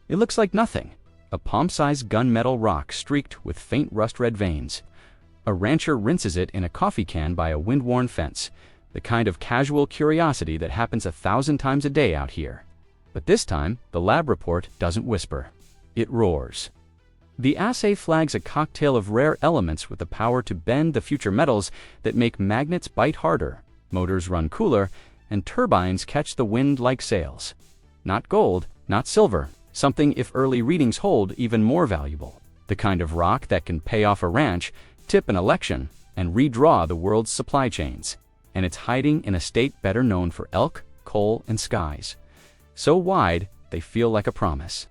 It looks like nothing. A palm-sized gunmetal rock streaked with faint rust-red veins. A rancher rinses it in a coffee can by a wind-worn fence, the kind of casual curiosity that happens 1,000 times a day out here. But this time, the lab report doesn't whisper. It roars. The assay flags a cocktail of rare elements with the power to bend the future metals that make magnets bite harder, motors run cooler, and turbines catch the wind like sails. Not gold, not silver, something, if early readings hold, even more valuable. The kind of rock that can pay off a ranch, tip an election, and redraw the world's supply chains. And it's hiding in a state better known for elk, coal, and skies. So wide, they feel like a promise.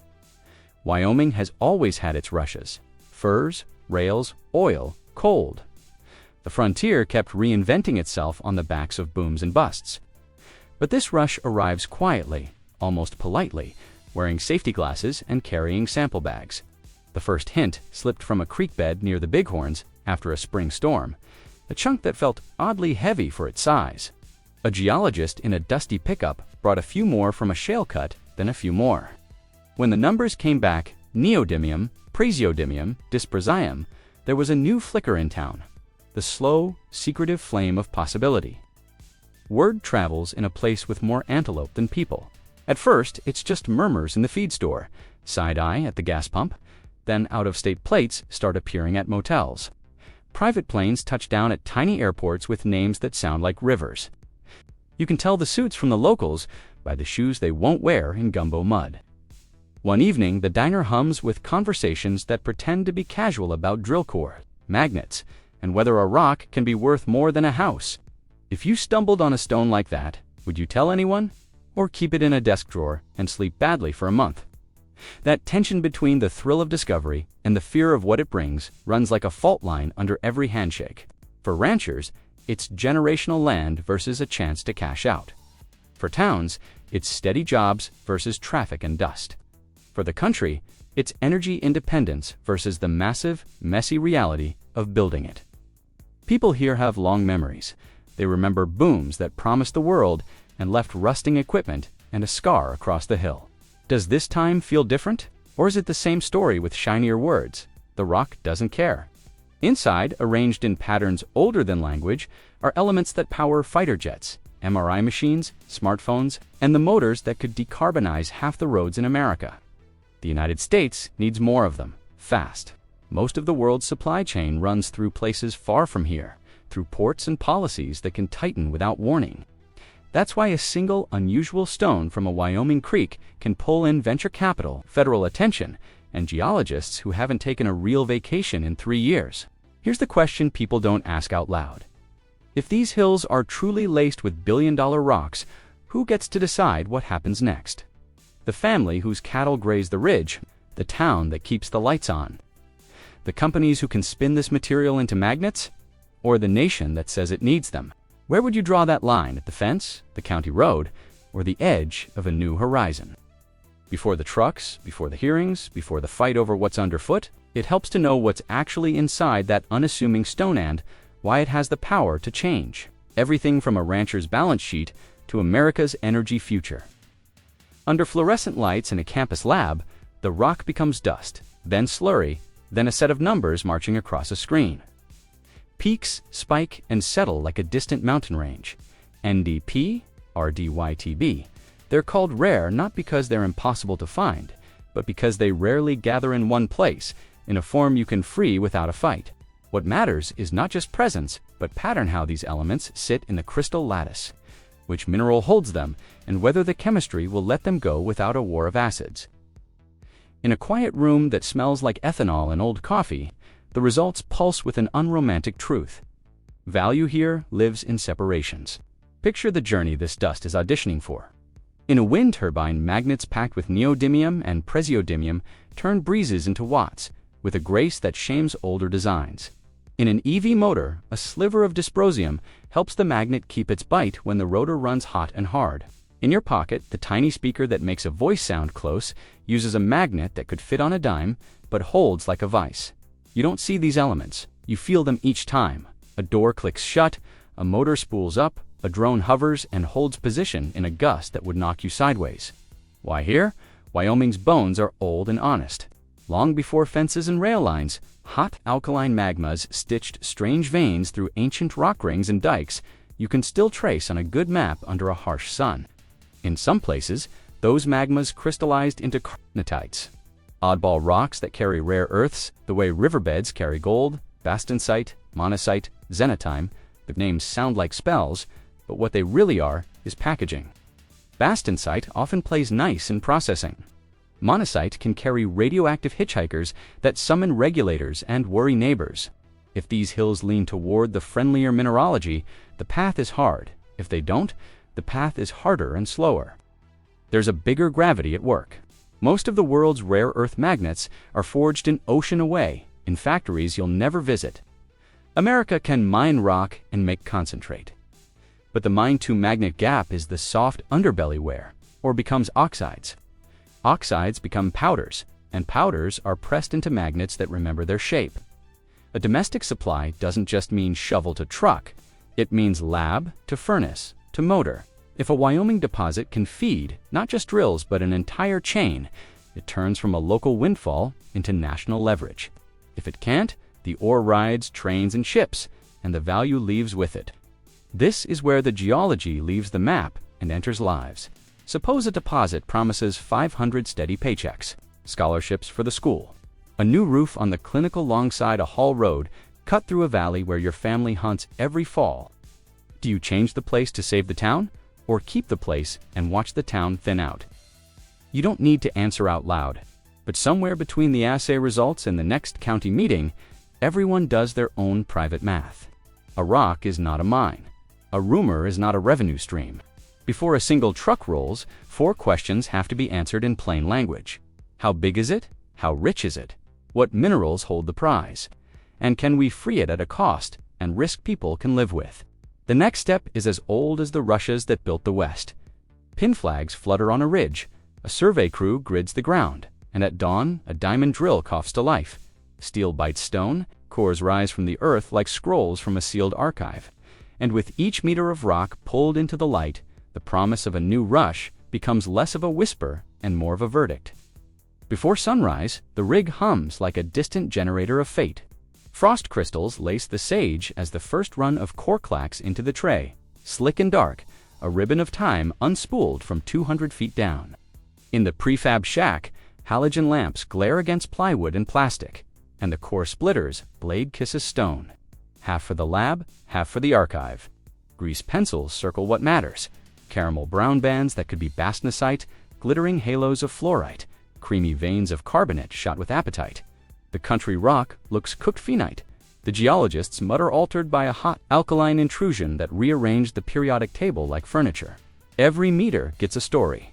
Wyoming has always had its rushes: furs, rails, oil, coal. The frontier kept reinventing itself on the backs of booms and busts. But this rush arrives quietly, almost politely, wearing safety glasses and carrying sample bags. The first hint slipped from a creek bed near the Bighorns after a spring storm, a chunk that felt oddly heavy for its size. A geologist in a dusty pickup brought a few more from a shale cut, then a few more. When the numbers came back, neodymium, praseodymium, dysprosium, there was a new flicker in town. The slow, secretive flame of possibility. Word travels in a place with more antelope than people. At first, it's just murmurs in the feed store, side-eye at the gas pump, then out-of-state plates start appearing at motels. Private planes touch down at tiny airports with names that sound like rivers. You can tell the suits from the locals by the shoes they won't wear in gumbo mud. One evening, the diner hums with conversations that pretend to be casual about drill core, magnets, and whether a rock can be worth more than a house. If you stumbled on a stone like that, would you tell anyone? Or keep it in a desk drawer and sleep badly for a month? That tension between the thrill of discovery and the fear of what it brings runs like a fault line under every handshake. For ranchers, it's generational land versus a chance to cash out. For towns, it's steady jobs versus traffic and dust. For the country, it's energy independence versus the massive, messy reality of building it. People here have long memories. They remember booms that promised the world and left rusting equipment and a scar across the hill. Does this time feel different? Or is it the same story with shinier words? The rock doesn't care. Inside, arranged in patterns older than language, are elements that power fighter jets, MRI machines, smartphones, and the motors that could decarbonize half the roads in America. The United States needs more of them, fast. Most of the world's supply chain runs through places far from here, through ports and policies that can tighten without warning. That's why a single unusual stone from a Wyoming creek can pull in venture capital, federal attention, and geologists who haven't taken a real vacation in 3 years. Here's the question people don't ask out loud. If these hills are truly laced with billion-dollar rocks, who gets to decide what happens next? The family whose cattle graze the ridge, the town that keeps the lights on, the companies who can spin this material into magnets, or the nation that says it needs them? Where would you draw that line, at the fence, the county road, or the edge of a new horizon? Before the trucks, before the hearings, before the fight over what's underfoot, it helps to know what's actually inside that unassuming stone and why it has the power to change everything from a rancher's balance sheet to America's energy future. Under fluorescent lights in a campus lab, the rock becomes dust, then slurry, then a set of numbers marching across a screen. Peaks, spike, and settle like a distant mountain range. NDP, RDYTB. They're called rare not because they're impossible to find, but because they rarely gather in one place, in a form you can free without a fight. What matters is not just presence, but pattern, how these elements sit in the crystal lattice, which mineral holds them, and whether the chemistry will let them go without a war of acids. In a quiet room that smells like ethanol and old coffee, the results pulse with an unromantic truth. Value here lives in separations. Picture the journey this dust is auditioning for. In a wind turbine, magnets packed with neodymium and praseodymium turn breezes into watts, with a grace that shames older designs. In an EV motor, a sliver of dysprosium helps the magnet keep its bite when the rotor runs hot and hard. In your pocket, the tiny speaker that makes a voice sound close uses a magnet that could fit on a dime, but holds like a vice. You don't see these elements. You feel them each time. A door clicks shut, a motor spools up, a drone hovers and holds position in a gust that would knock you sideways. Why here? Wyoming's bones are old and honest. Long before fences and rail lines, hot alkaline magmas stitched strange veins through ancient rock rings and dikes you can still trace on a good map under a harsh sun. In some places, those magmas crystallized into carbonatites, oddball rocks that carry rare earths the way riverbeds carry gold, bastensite, monazite, xenotime. The names sound like spells, but what they really are is packaging. Bastensite often plays nice in processing. Monazite can carry radioactive hitchhikers that summon regulators and worry neighbors. If these hills lean toward the friendlier mineralogy, the path is hard. If they don't, the path is harder and slower. There's a bigger gravity at work. Most of the world's rare earth magnets are forged an ocean away, in factories you'll never visit. America can mine rock and make concentrate. But the mine-to-magnet gap is the soft underbelly where, or becomes oxides. Oxides become powders, and powders are pressed into magnets that remember their shape. A domestic supply doesn't just mean shovel to truck, it means lab to furnace to motor. If a Wyoming deposit can feed not just drills but an entire chain, it turns from a local windfall into national leverage. If it can't, the ore rides trains and ships, and the value leaves with it. This is where the geology leaves the map and enters lives. Suppose a deposit promises 500 steady paychecks, scholarships for the school, a new roof on the clinic alongside a haul road cut through a valley where your family hunts every fall. Do you change the place to save the town, or keep the place and watch the town thin out? You don't need to answer out loud, but somewhere between the assay results and the next county meeting, everyone does their own private math. A rock is not a mine. A rumor is not a revenue stream. Before a single truck rolls, 4 questions have to be answered in plain language. How big is it? How rich is it? What minerals hold the prize? And can we free it at a cost and risk people can live with? The next step is as old as the Russias that built the West. Pin flags flutter on a ridge, a survey crew grids the ground, and at dawn, a diamond drill coughs to life. Steel bites stone, cores rise from the earth like scrolls from a sealed archive. And with each meter of rock pulled into the light, the promise of a new rush becomes less of a whisper and more of a verdict. Before sunrise, the rig hums like a distant generator of fate. Frost crystals lace the sage as the first run of core clacks into the tray, slick and dark, a ribbon of time unspooled from 200 feet down. In the prefab shack, halogen lamps glare against plywood and plastic, and the core splitters blade kisses stone. Half for the lab, half for the archive. Grease pencils circle what matters. Caramel brown bands that could be bastnasite, glittering halos of fluorite, creamy veins of carbonate shot with apatite. The country rock looks cooked phenite. The geologists mutter altered by a hot alkaline intrusion that rearranged the periodic table like furniture. Every meter gets a story.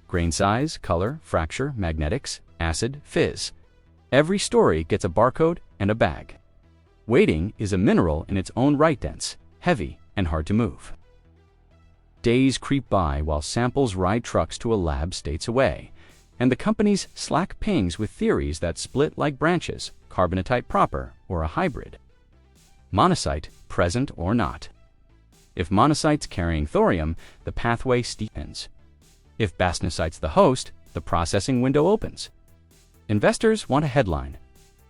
Grain size, color, fracture, magnetics, acid, fizz. Every story gets a barcode and a bag. Weighting is a mineral in its own right, dense, heavy, and hard to move. Days creep by while samples ride trucks to a lab states away, and the companies slack pings with theories that split like branches, carbonatite proper or a hybrid. Monazite, present or not. If monazite's carrying thorium, the pathway steepens. If bastnasite's the host, the processing window opens. Investors want a headline.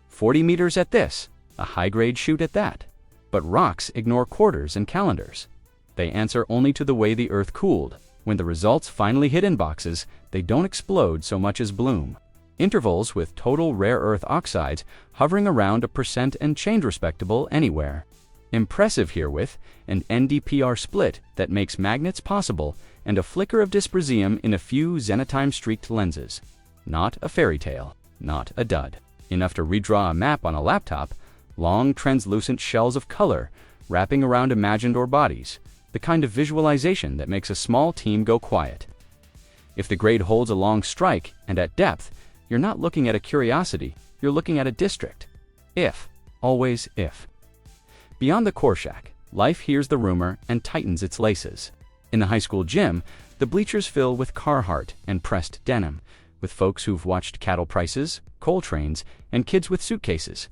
40 meters at this, a high-grade shoot at that. But rocks ignore quarters and calendars. They answer only to the way the earth cooled. When the results finally hit inboxes, they don't explode so much as bloom. Intervals with total rare earth oxides hovering around a percent and change respectable anywhere. Impressive herewith, an NdPr split that makes magnets possible and a flicker of dysprosium in a few xenotime-streaked lenses. Not a fairy tale, not a dud. Enough to redraw a map on a laptop, long translucent shells of color wrapping around imagined ore bodies, the kind of visualization that makes a small team go quiet. If the grade holds a long strike and at depth, you're not looking at a curiosity, you're looking at a district. If, always if. Beyond the core shack, life hears the rumor and tightens its laces. In the high school gym, the bleachers fill with Carhartt and pressed denim, with folks who've watched cattle prices, coal trains, and kids with suitcases.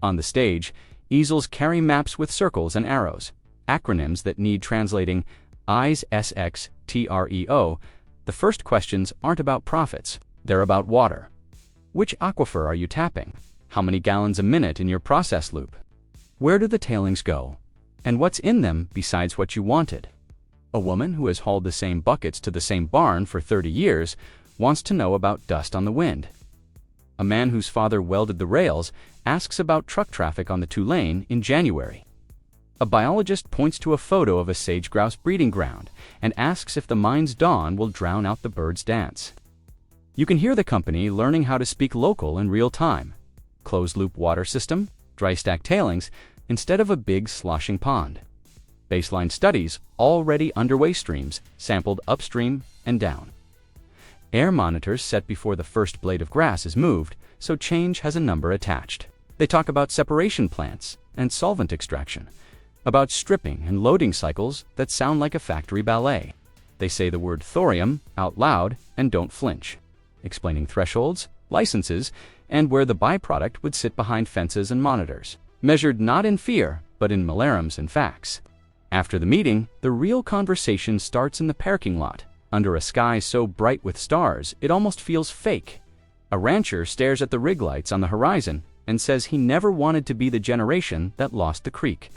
On the stage, easels carry maps with circles and arrows, acronyms that need translating. Eyes SX TREO. The first questions aren't about profits. They're about water. Which aquifer are you tapping? How many gallons a minute in your process loop? Where do the tailings go? And what's in them besides what you wanted? A woman who has hauled the same buckets to the same barn for 30 years wants to know about dust on the wind. A man whose father welded the rails asks about truck traffic on the 2-lane in January. A biologist points to a photo of a sage-grouse breeding ground and asks if the mine's dawn will drown out the birds' dance. You can hear the company learning how to speak local in real time. Closed-loop water system, dry stack tailings, instead of a big sloshing pond. Baseline studies, already underway streams, sampled upstream and down. Air monitors set before the first blade of grass is moved, so change has a number attached. They talk about separation plants and solvent extraction, about stripping and loading cycles that sound like a factory ballet. They say the word thorium out loud and don't flinch, explaining thresholds, licenses, and where the byproduct would sit behind fences and monitors, measured not in fear, but in millerums and facts. After the meeting, the real conversation starts in the parking lot, under a sky so bright with stars it almost feels fake. A rancher stares at the rig lights on the horizon and says he never wanted to be the generation that lost the creek.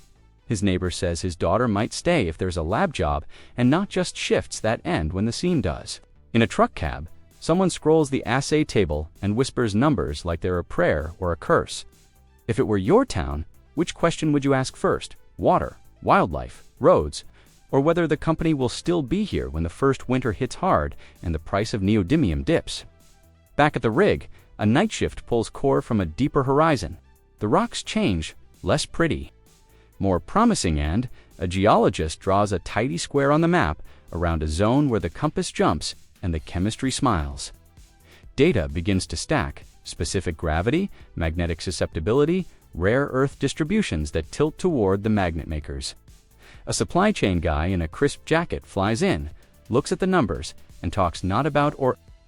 His neighbor says his daughter might stay if there's a lab job and not just shifts that end when the seam does. In a truck cab, someone scrolls the assay table and whispers numbers like they're a prayer or a curse. If it were your town, which question would you ask first? Water, wildlife, roads, or whether the company will still be here when the first winter hits hard and the price of neodymium dips? Back at the rig, a night shift pulls core from a deeper horizon. The rocks change, less pretty, more promising, and a geologist draws a tidy square on the map around a zone where the compass jumps and the chemistry smiles. Data begins to stack: specific gravity, magnetic susceptibility, rare earth distributions that tilt toward the magnet makers. A supply chain guy in a crisp jacket flies in, looks at the numbers, and talks not about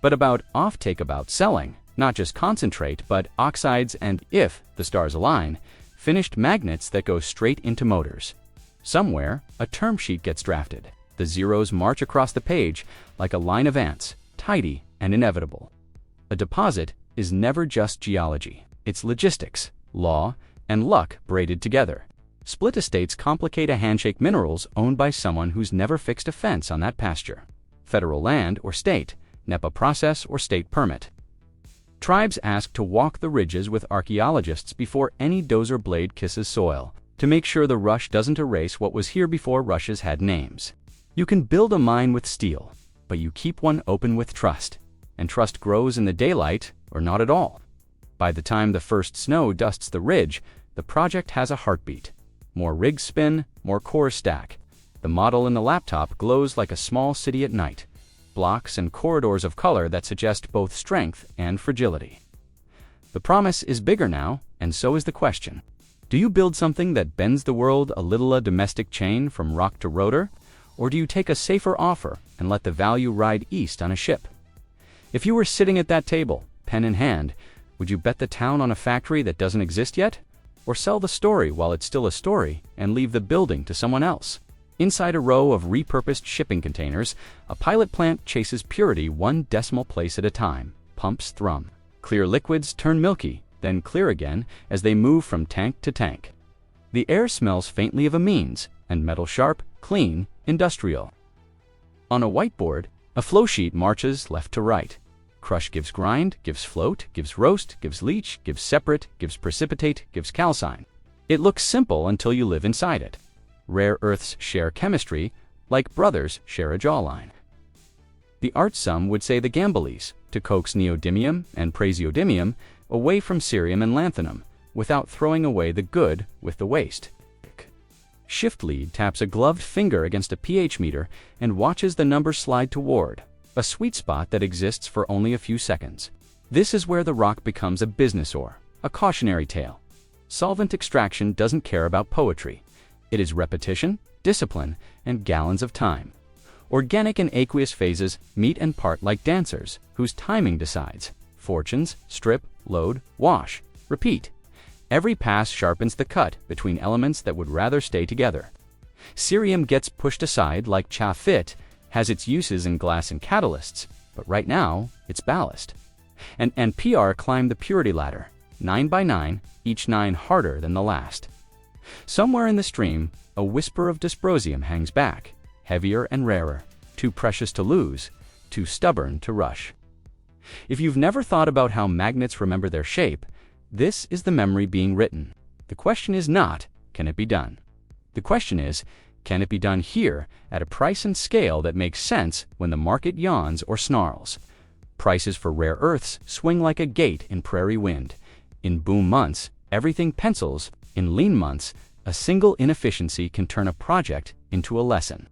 but about offtake, about selling, not just concentrate, but oxides and, if the stars align, finished magnets that go straight into motors. Somewhere, a term sheet gets drafted. The zeros march across the page like a line of ants, tidy and inevitable. A deposit is never just geology. It's logistics, law, and luck braided together. Split estates complicate a handshake: minerals owned by someone who's never fixed a fence on that pasture. Federal land or state, NEPA process or state permit. Tribes ask to walk the ridges with archaeologists before any dozer blade kisses soil, to make sure the rush doesn't erase what was here before rushes had names. You can build a mine with steel, but you keep one open with trust, and trust grows in the daylight or not at all. By the time the first snow dusts the ridge, the project has a heartbeat. More rigs spin, more cores stack. The model in the laptop glows like a small city at night. Blocks and corridors of color that suggest both strength and fragility. The promise is bigger now, and so is the question. Do you build something that bends the world a little, a domestic chain from rock to rotor? Or do you take a safer offer and let the value ride east on a ship? If you were sitting at that table, pen in hand, would you bet the town on a factory that doesn't exist yet? Or sell the story while it's still a story and leave the building to someone else? Inside a row of repurposed shipping containers, a pilot plant chases purity one decimal place at a time. Pumps thrum. Clear liquids turn milky, then clear again as they move from tank to tank. The air smells faintly of amines, and metal sharp, clean, industrial. On a whiteboard, a flow sheet marches left to right. Crush gives grind, gives float, gives roast, gives leach, gives separate, gives precipitate, gives calcine. It looks simple until you live inside it. Rare earths share chemistry, like brothers share a jawline. The art sum would say the Gambelese, to coax neodymium and praseodymium away from cerium and lanthanum, without throwing away the good with the waste. Shift lead taps a gloved finger against a pH meter and watches the number slide toward a sweet spot that exists for only a few seconds. This is where the rock becomes a business or a cautionary tale. Solvent extraction doesn't care about poetry. It is repetition, discipline, and gallons of time. Organic and aqueous phases meet and part like dancers, whose timing decides. Fortunes, strip, load, wash, repeat. Every pass sharpens the cut between elements that would rather stay together. Cerium gets pushed aside like chaff. It has its uses in glass and catalysts, but right now, it's ballast. And PR climb the purity ladder, 9 by 9, each 9 harder than the last. Somewhere in the stream, a whisper of dysprosium hangs back, heavier and rarer, too precious to lose, too stubborn to rush. If you've never thought about how magnets remember their shape, this is the memory being written. The question is not, can it be done? The question is, can it be done here at a price and scale that makes sense when the market yawns or snarls? Prices for rare earths swing like a gate in prairie wind. In boom months, everything pencils. In lean months, a single inefficiency can turn a project into a lesson.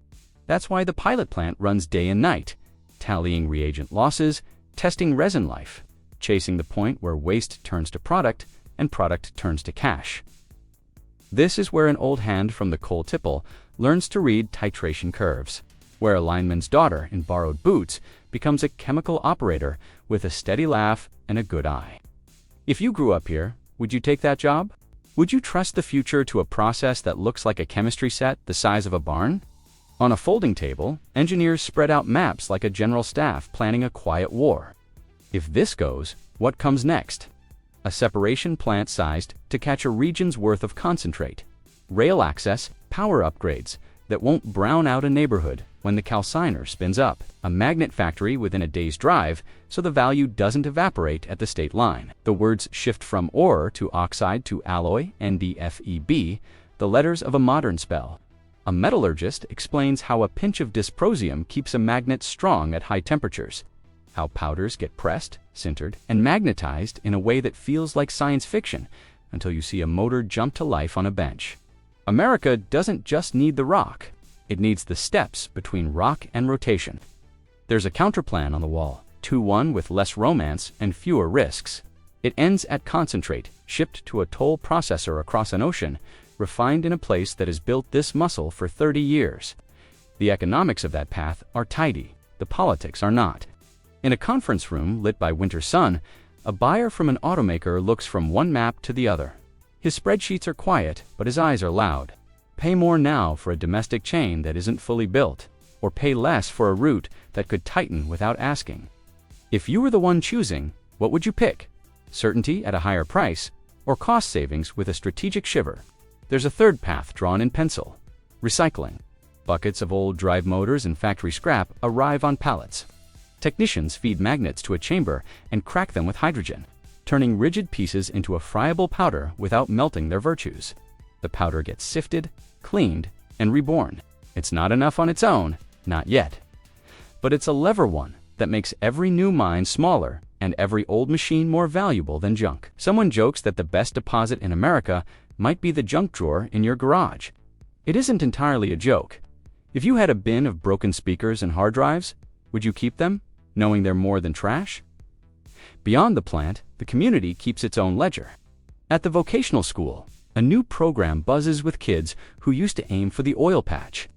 That's why the pilot plant runs day and night, tallying reagent losses, testing resin life, chasing the point where waste turns to product and product turns to cash. This is where an old hand from the coal tipple learns to read titration curves, where a lineman's daughter in borrowed boots becomes a chemical operator with a steady laugh and a good eye. If you grew up here, would you take that job? Would you trust the future to a process that looks like a chemistry set the size of a barn? On a folding table, engineers spread out maps like a general staff planning a quiet war. If this goes, what comes next? A separation plant sized to catch a region's worth of concentrate. Rail access, power upgrades that won't brown out a neighborhood when the calciner spins up. A magnet factory within a day's drive so the value doesn't evaporate at the state line. The words shift from ore to oxide to alloy, NDFEB, the letters of a modern spell. A metallurgist explains how a pinch of dysprosium keeps a magnet strong at high temperatures, how powders get pressed, sintered, and magnetized in a way that feels like science fiction until you see a motor jump to life on a bench. America doesn't just need the rock, it needs the steps between rock and rotation. There's a counterplan on the wall, 2-1 with less romance and fewer risks. It ends at concentrate, shipped to a toll processor across an ocean, refined in a place that has built this muscle for 30 years. The economics of that path are tidy, the politics are not. In a conference room lit by winter sun, a buyer from an automaker looks from one map to the other. His spreadsheets are quiet, but his eyes are loud. Pay more now for a domestic chain that isn't fully built, or pay less for a route that could tighten without asking. If you were the one choosing, what would you pick? Certainty at a higher price, or cost savings with a strategic shiver? There's a third path drawn in pencil: recycling. Buckets of old drive motors and factory scrap arrive on pallets. Technicians feed magnets to a chamber and crack them with hydrogen, turning rigid pieces into a friable powder without melting their virtues. The powder gets sifted, cleaned, and reborn. It's not enough on its own, not yet. But it's a lever one that makes every new mine smaller and every old machine more valuable than junk. Someone jokes that the best deposit in America might be the junk drawer in your garage. It isn't entirely a joke. If you had a bin of broken speakers and hard drives, would you keep them, knowing they're more than trash? Beyond the plant, the community keeps its own ledger. At the vocational school, a new program buzzes with kids who used to aim for the oil patch.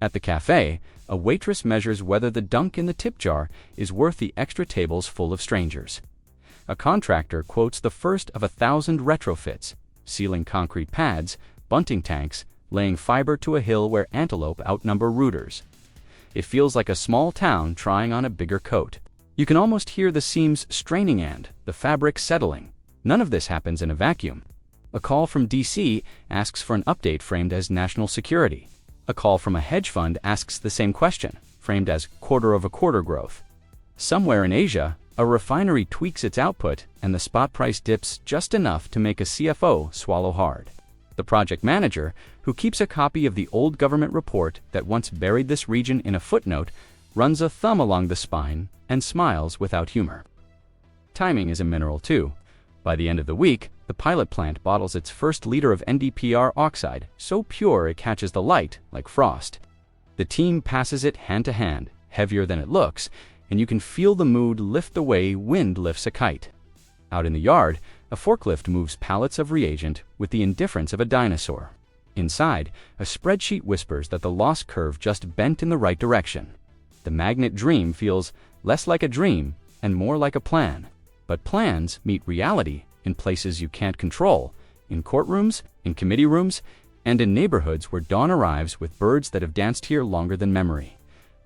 At the cafe, a waitress measures whether the dunk in the tip jar is worth the extra tables full of strangers. A contractor quotes the first of 1,000 retrofits, sealing concrete pads, bunting tanks, laying fiber to a hill where antelope outnumber rooters. It feels like a small town trying on a bigger coat. You can almost hear the seams straining and the fabric settling. None of this happens in a vacuum. A call from DC asks for an update framed as national security. A call from a hedge fund asks the same question, framed as quarter-over-quarter growth. Somewhere in Asia, a refinery tweaks its output and the spot price dips just enough to make a CFO swallow hard. The project manager, who keeps a copy of the old government report that once buried this region in a footnote, runs a thumb along the spine and smiles without humor. Timing is a mineral too. By the end of the week, the pilot plant bottles its first liter of NdPr oxide, so pure it catches the light like frost. The team passes it hand to hand, heavier than it looks, and you can feel the mood lift the way wind lifts a kite. Out in the yard, a forklift moves pallets of reagent with the indifference of a dinosaur. Inside, a spreadsheet whispers that the loss curve just bent in the right direction. The magnet dream feels less like a dream and more like a plan. But plans meet reality in places you can't control, in courtrooms, in committee rooms, and in neighborhoods where dawn arrives with birds that have danced here longer than memory.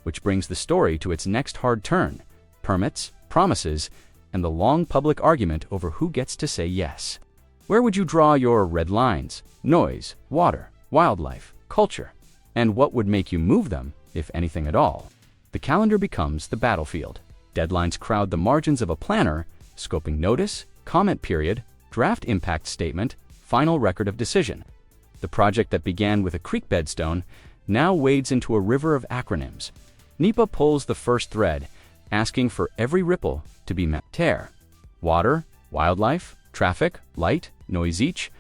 Which brings the story to its next hard turn: permits, promises, and the long public argument over who gets to say yes. Where would you draw your red lines? Noise, water, wildlife, culture. And what would make you move them, if anything at all? The calendar becomes the battlefield. Deadlines crowd the margins of a planner, scoping notice, comment period, draft impact statement, final record of decision. The project that began with a creek bedstone now wades into a river of acronyms. NEPA pulls the first thread, asking for every ripple to be met. Tear, water, wildlife, traffic, light, noise, each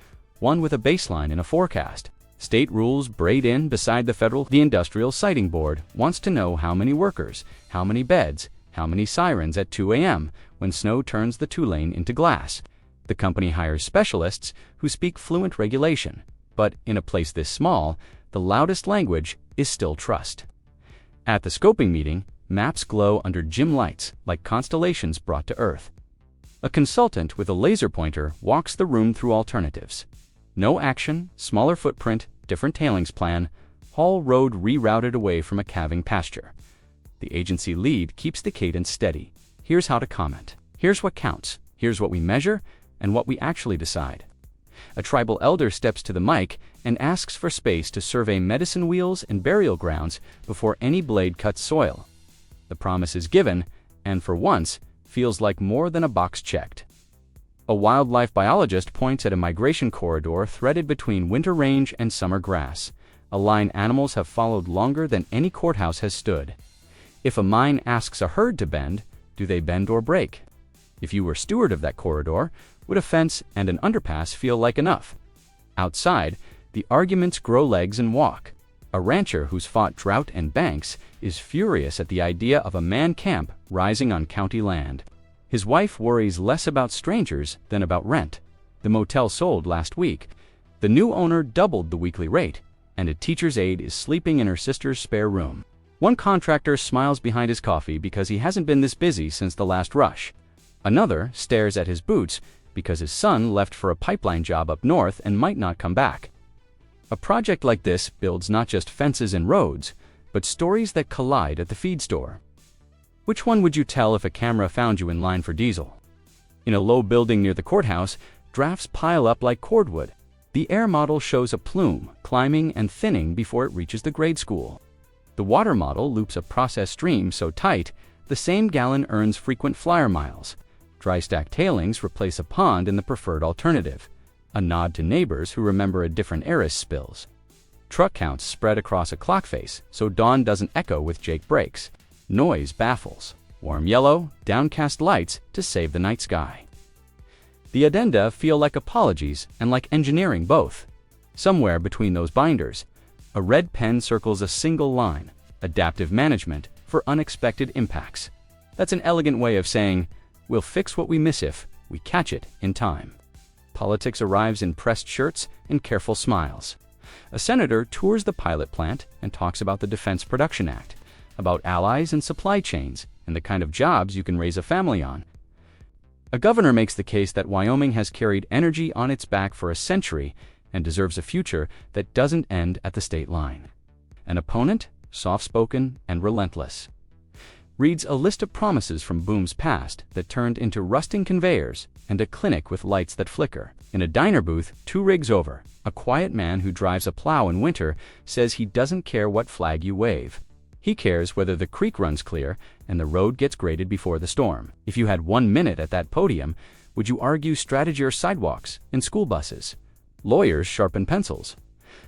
one with a baseline and a forecast. State rules braid in beside the federal. The Industrial Siting Board wants to know how many workers, how many beds, how many sirens at 2 a.m. when snow turns the 2-lane into glass. The company hires specialists who speak fluent regulation, but in a place this small, the loudest language is still trust. At the scoping meeting, maps glow under dim lights like constellations brought to Earth. A consultant with a laser pointer walks the room through alternatives. No action, smaller footprint, different tailings plan, haul road rerouted away from a calving pasture. The agency lead keeps the cadence steady. Here's how to comment. Here's what counts. Here's what we measure and what we actually decide. A tribal elder steps to the mic and asks for space to survey medicine wheels and burial grounds before any blade cuts soil. The promise is given, and for once, feels like more than a box checked. A wildlife biologist points at a migration corridor threaded between winter range and summer grass, a line animals have followed longer than any courthouse has stood. If a mine asks a herd to bend, do they bend or break? If you were steward of that corridor, would a fence and an underpass feel like enough? Outside, the arguments grow legs and walk. A rancher who's fought drought and banks is furious at the idea of a man camp rising on county land. His wife worries less about strangers than about rent. The motel sold last week. The new owner doubled the weekly rate, and a teacher's aide is sleeping in her sister's spare room. One contractor smiles behind his coffee because he hasn't been this busy since the last rush. Another stares at his boots because his son left for a pipeline job up north and might not come back. A project like this builds not just fences and roads, but stories that collide at the feed store. Which one would you tell if a camera found you in line for diesel? In a low building near the courthouse, drafts pile up like cordwood. The air model shows a plume climbing and thinning before it reaches the grade school. The water model loops a process stream so tight, the same gallon earns frequent flyer miles. Dry stack tailings replace a pond in the preferred alternative, a nod to neighbors who remember a different era's spills. Truck counts spread across a clock face so dawn doesn't echo with Jake brakes. Noise baffles. Warm yellow, downcast lights to save the night sky. The addenda feel like apologies and like engineering both. Somewhere between those binders, a red pen circles a single line, adaptive management for unexpected impacts. That's an elegant way of saying, we'll fix what we miss if we catch it in time. Politics arrives in pressed shirts and careful smiles. A senator tours the pilot plant and talks about the Defense Production Act, about allies and supply chains and the kind of jobs you can raise a family on. A governor makes the case that Wyoming has carried energy on its back for a century and deserves a future that doesn't end at the state line. An opponent, soft-spoken and relentless, reads a list of promises from booms past that turned into rusting conveyors and a clinic with lights that flicker. In a diner booth, 2 rigs over, a quiet man who drives a plow in winter says he doesn't care what flag you wave. He cares whether the creek runs clear and the road gets graded before the storm. If you had 1 minute at that podium, would you argue strategy or sidewalks and school buses? Lawyers sharpen pencils.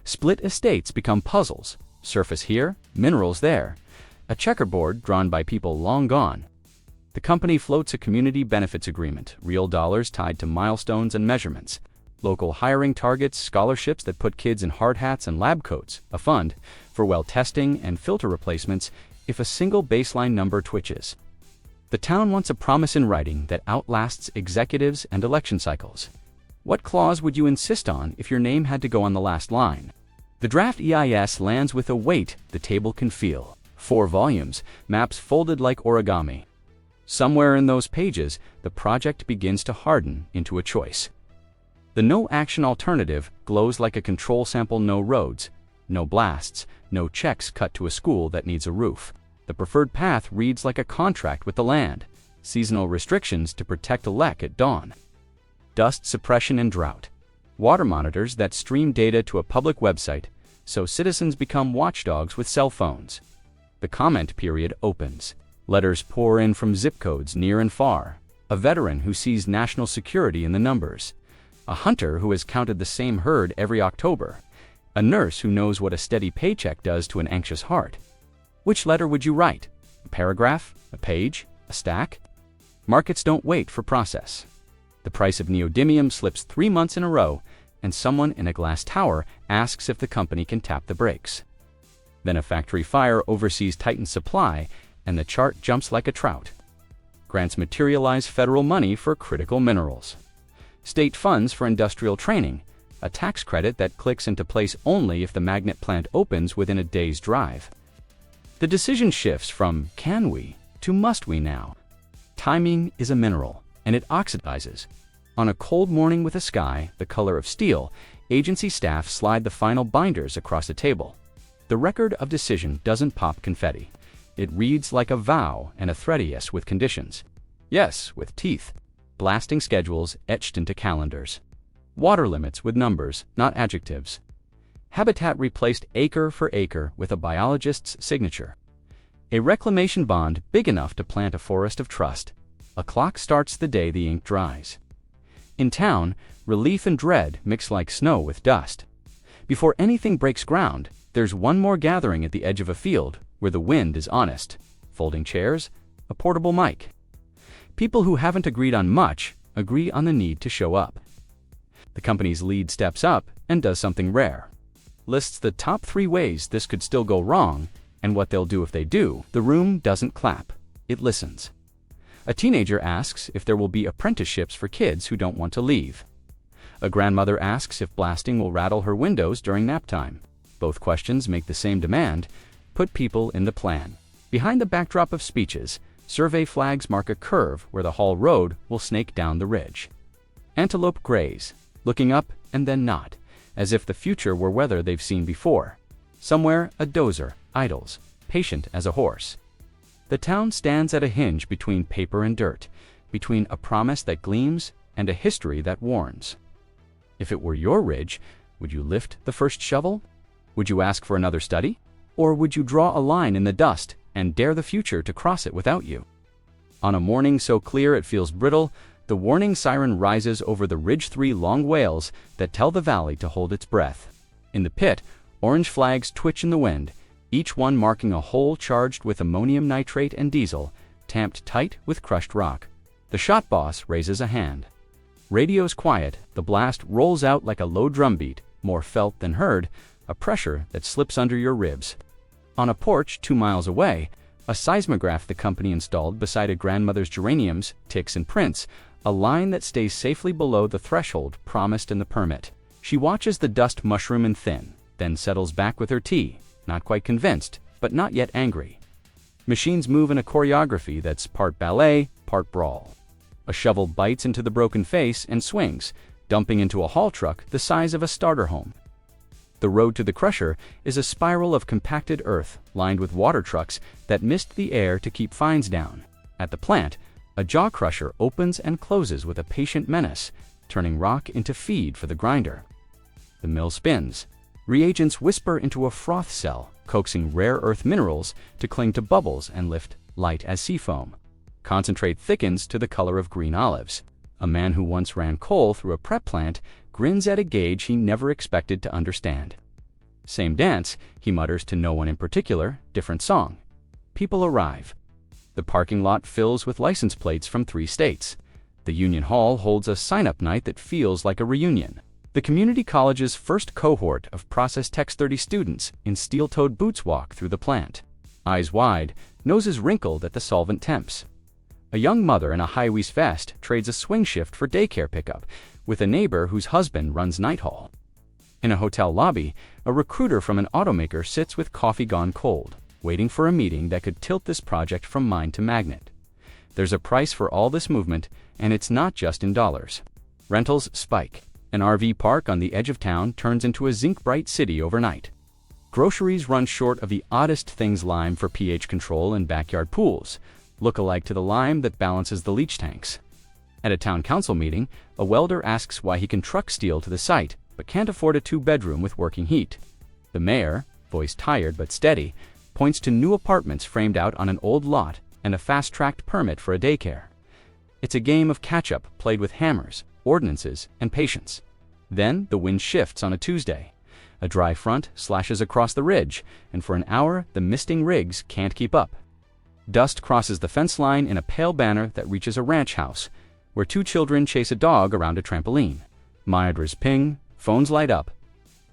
Split estates become puzzles. Surface here, minerals there. A checkerboard drawn by people long gone. The company floats a community benefits agreement, real dollars tied to milestones and measurements. Local hiring targets, scholarships that put kids in hard hats and lab coats, a fund for well testing and filter replacements if a single baseline number twitches. The town wants a promise in writing that outlasts executives and election cycles. What clause would you insist on if your name had to go on the last line? The draft EIS lands with a weight the table can feel. 4 volumes, maps folded like origami. Somewhere in those pages, the project begins to harden into a choice. The no-action alternative glows like a control sample: no roads, no blasts, no checks cut to a school that needs a roof. The preferred path reads like a contract with the land. Seasonal restrictions to protect a lek at dawn. Dust suppression and drought. Water monitors that stream data to a public website, so citizens become watchdogs with cell phones. The comment period opens. Letters pour in from zip codes near and far. A veteran who sees national security in the numbers. A hunter who has counted the same herd every October. A nurse who knows what a steady paycheck does to an anxious heart. Which letter would you write? A paragraph? A page? A stack? Markets don't wait for process. The price of neodymium slips 3 months in a row, and someone in a glass tower asks if the company can tap the brakes. Then a factory fire oversees tightened supply, and the chart jumps like a trout. Grants materialize federal money for critical minerals. State funds for industrial training, a tax credit that clicks into place only if the magnet plant opens within a day's drive. The decision shifts from can we to must we now. Timing is a mineral, and it oxidizes. On a cold morning with a sky the color of steel, agency staff slide the final binders across a table. The record of decision doesn't pop confetti. It reads like a vow and a threadius with conditions. Yes, with teeth. Blasting schedules etched into calendars. Water limits with numbers, not adjectives. Habitat replaced acre for acre with a biologist's signature. A reclamation bond big enough to plant a forest of trust. A clock starts the day the ink dries. In town, relief and dread mix like snow with dust. Before anything breaks ground, there's one more gathering at the edge of a field where the wind is honest. Folding chairs, a portable mic. People who haven't agreed on much agree on the need to show up. The company's lead steps up and does something rare. Lists the top 3 ways this could still go wrong and what they'll do if they do. The room doesn't clap. It listens. A teenager asks if there will be apprenticeships for kids who don't want to leave. A grandmother asks if blasting will rattle her windows during nap time. Both questions make the same demand: put people in the plan. Behind the backdrop of speeches, survey flags mark a curve where the haul road will snake down the ridge. Antelope graze, looking up and then not, as if the future were weather they've seen before. Somewhere, a dozer idles, patient as a horse. The town stands at a hinge between paper and dirt, between a promise that gleams and a history that warns. If it were your ridge, would you lift the first shovel? Would you ask for another study? Or would you draw a line in the dust and dare the future to cross it without you? On a morning so clear it feels brittle, the warning siren rises over the ridge, 3 long wails that tell the valley to hold its breath. In the pit, orange flags twitch in the wind, each one marking a hole charged with ammonium nitrate and diesel, tamped tight with crushed rock. The shot boss raises a hand. Radio's quiet, the blast rolls out like a low drumbeat, more felt than heard, a pressure that slips under your ribs. On a porch 2 miles away, a seismograph the company installed beside a grandmother's geraniums, ticks and prints, a line that stays safely below the threshold promised in the permit. She watches the dust mushroom and thin, then settles back with her tea, not quite convinced, but not yet angry. Machines move in a choreography that's part ballet, part brawl. A shovel bites into the broken face and swings, dumping into a haul truck the size of a starter home. The road to the crusher is a spiral of compacted earth lined with water trucks that mist the air to keep fines down. At the plant, a jaw crusher opens and closes with a patient menace, turning rock into feed for the grinder. The mill spins. Reagents whisper into a froth cell, coaxing rare earth minerals to cling to bubbles and lift light as sea foam. Concentrate thickens to the color of green olives. A man who once ran coal through a prep plant grins at a gauge he never expected to understand. Same dance, he mutters to no one in particular, different song. People arrive. The parking lot fills with license plates from 3 states. The Union Hall holds a sign-up night that feels like a reunion. The community college's first cohort of Process Tech's 30 students in steel-toed boots walk through the plant. Eyes wide, noses wrinkled at the solvent temps. A young mother in a high-waist vest trades a swing shift for daycare pickup with a neighbor whose husband runs night haul. In a hotel lobby, a recruiter from an automaker sits with coffee gone cold, waiting for a meeting that could tilt this project from mine to magnet. There's a price for all this movement, and it's not just in dollars. Rentals spike. An RV park on the edge of town turns into a zinc-bright city overnight. Groceries run short of the oddest things: lime for pH control and backyard pools. look-alike to the lime that balances the leach tanks. At a town council meeting, a welder asks why he can truck steel to the site, but can't afford a 2-bedroom with working heat. The mayor, voice tired but steady, points to new apartments framed out on an old lot and a fast-tracked permit for a daycare. It's a game of catch-up played with hammers, ordinances, and patience. Then the wind shifts on a Tuesday. A dry front slashes across the ridge, and for an hour the misting rigs can't keep up. Dust crosses the fence line in a pale banner that reaches a ranch house, where 2 children chase a dog around a trampoline. Monitors ping, phones light up.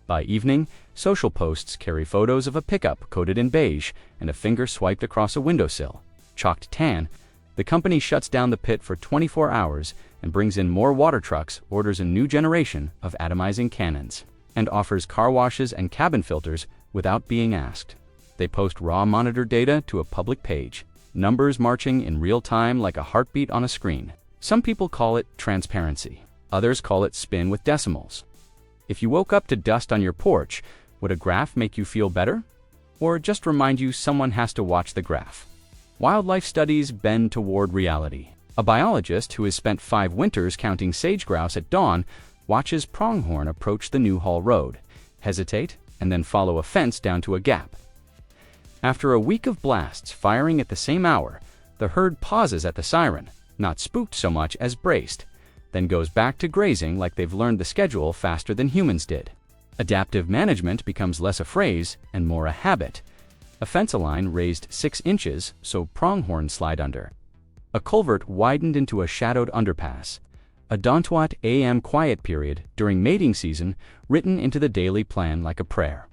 By evening, social posts carry photos of a pickup coated in beige and a finger swiped across a windowsill. Chalked tan, the company shuts down the pit for 24 hours and brings in more water trucks, orders a new generation of atomizing cannons, and offers car washes and cabin filters without being asked. They post raw monitor data to a public page, numbers marching in real time like a heartbeat on a screen. Some people call it transparency. Others call it spin with decimals. If you woke up to dust on your porch, would a graph make you feel better? Or just remind you someone has to watch the graph? Wildlife studies bend toward reality. A biologist who has spent 5 winters counting sage grouse at dawn watches pronghorn approach the Newhall Road, hesitate, and then follow a fence down to a gap. After a week of blasts firing at the same hour, the herd pauses at the siren, not spooked so much as braced, then goes back to grazing like they've learned the schedule faster than humans did. Adaptive management becomes less a phrase and more a habit. A fence line raised 6 inches so pronghorn slide under. A culvert widened into a shadowed underpass. A Dontuat AM quiet period during mating season written into the daily plan like a prayer.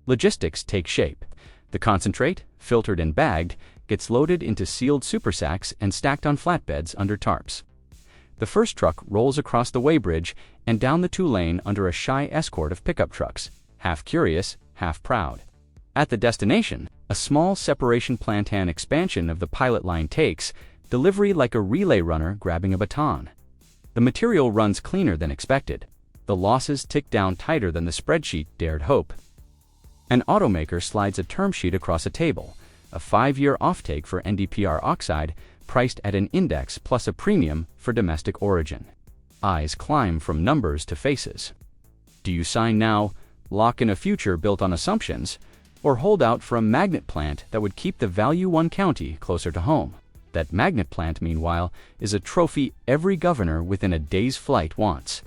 Logistics take shape. The concentrate, filtered and bagged, gets loaded into sealed super sacks and stacked on flatbeds under tarps. The first truck rolls across the weighbridge and down the 2-lane under a shy escort of pickup trucks, half curious, half proud. At the destination, a small separation plantan expansion of the pilot line takes, delivery like a relay runner grabbing a baton. The material runs cleaner than expected. The losses tick down tighter than the spreadsheet dared hope. An automaker slides a term sheet across a table, a 5-year offtake for NdPr oxide priced at an index plus a premium for domestic origin. Eyes climb from numbers to faces. Do you sign now, lock in a future built on assumptions, or hold out for a magnet plant that would keep the Value One County closer to home? That magnet plant, meanwhile, is a trophy every governor within a day's flight wants.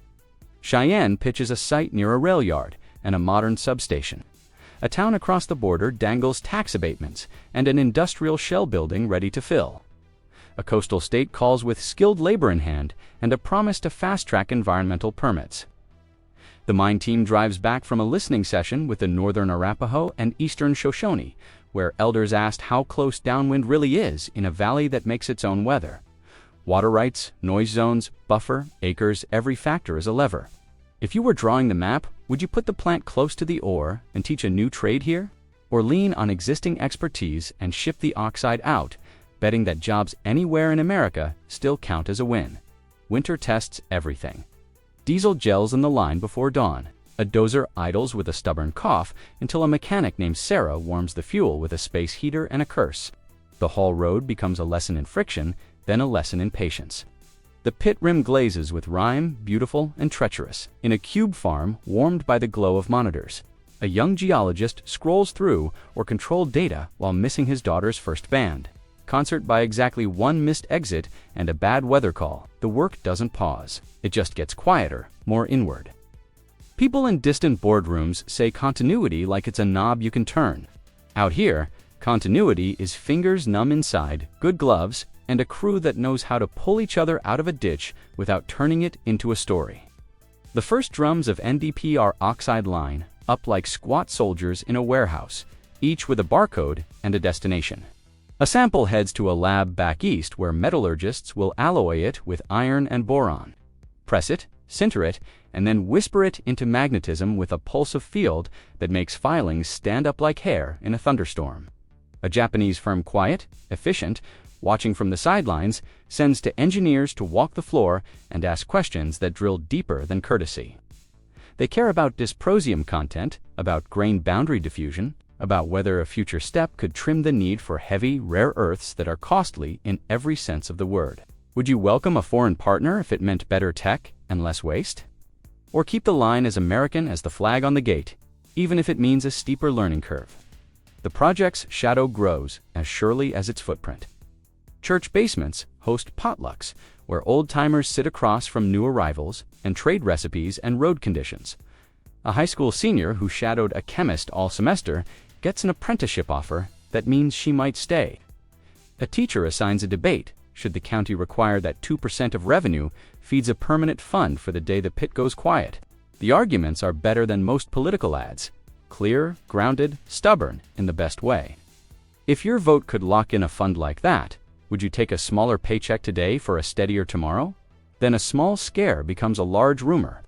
Cheyenne pitches a site near a rail yard and a modern substation. A town across the border dangles tax abatements and an industrial shell building ready to fill. A coastal state calls with skilled labor in hand and a promise to fast-track environmental permits. The mine team drives back from a listening session with the Northern Arapaho and Eastern Shoshone, where elders asked how close downwind really is in a valley that makes its own weather. Water rights, noise zones, buffer, acres, every factor is a lever. If you were drawing the map, would you put the plant close to the ore and teach a new trade here? Or lean on existing expertise and ship the oxide out, betting that jobs anywhere in America still count as a win? Winter tests everything. Diesel gels in the line before dawn. A dozer idles with a stubborn cough until a mechanic named Sarah warms the fuel with a space heater and a curse. The haul road becomes a lesson in friction, then a lesson in patience. The pit rim glazes with rhyme, beautiful and treacherous, in a cube farm warmed by the glow of monitors. A young geologist scrolls through or controlled data while missing his daughter's first band. Concert by exactly 1 missed exit and a bad weather call. The work doesn't pause. It just gets quieter, more inward. People in distant boardrooms say continuity like it's a knob you can turn. Out here, continuity is fingers numb inside, good gloves, and a crew that knows how to pull each other out of a ditch without turning it into a story. The first drums of NdPr oxide line up like squat soldiers in a warehouse, each with a barcode and a destination. A sample heads to a lab back east where metallurgists will alloy it with iron and boron. Press it, sinter it, and then whisper it into magnetism with a pulse of field that makes filings stand up like hair in a thunderstorm. A Japanese firm quiet, efficient, watching from the sidelines, sends to engineers to walk the floor and ask questions that drill deeper than courtesy. They care about dysprosium content, about grain boundary diffusion, about whether a future step could trim the need for heavy, rare earths that are costly in every sense of the word. Would you welcome a foreign partner if it meant better tech and less waste? Or keep the line as American as the flag on the gate, even if it means a steeper learning curve? The project's shadow grows as surely as its footprint. Church basements host potlucks, where old-timers sit across from new arrivals and trade recipes and road conditions. A high school senior who shadowed a chemist all semester gets an apprenticeship offer that means she might stay. A teacher assigns a debate should the county require that 2% of revenue feeds a permanent fund for the day the pit goes quiet. The arguments are better than most political ads. Clear, grounded, stubborn in the best way. If your vote could lock in a fund like that, would you take a smaller paycheck today for a steadier tomorrow? Then a small scare becomes a large rumor.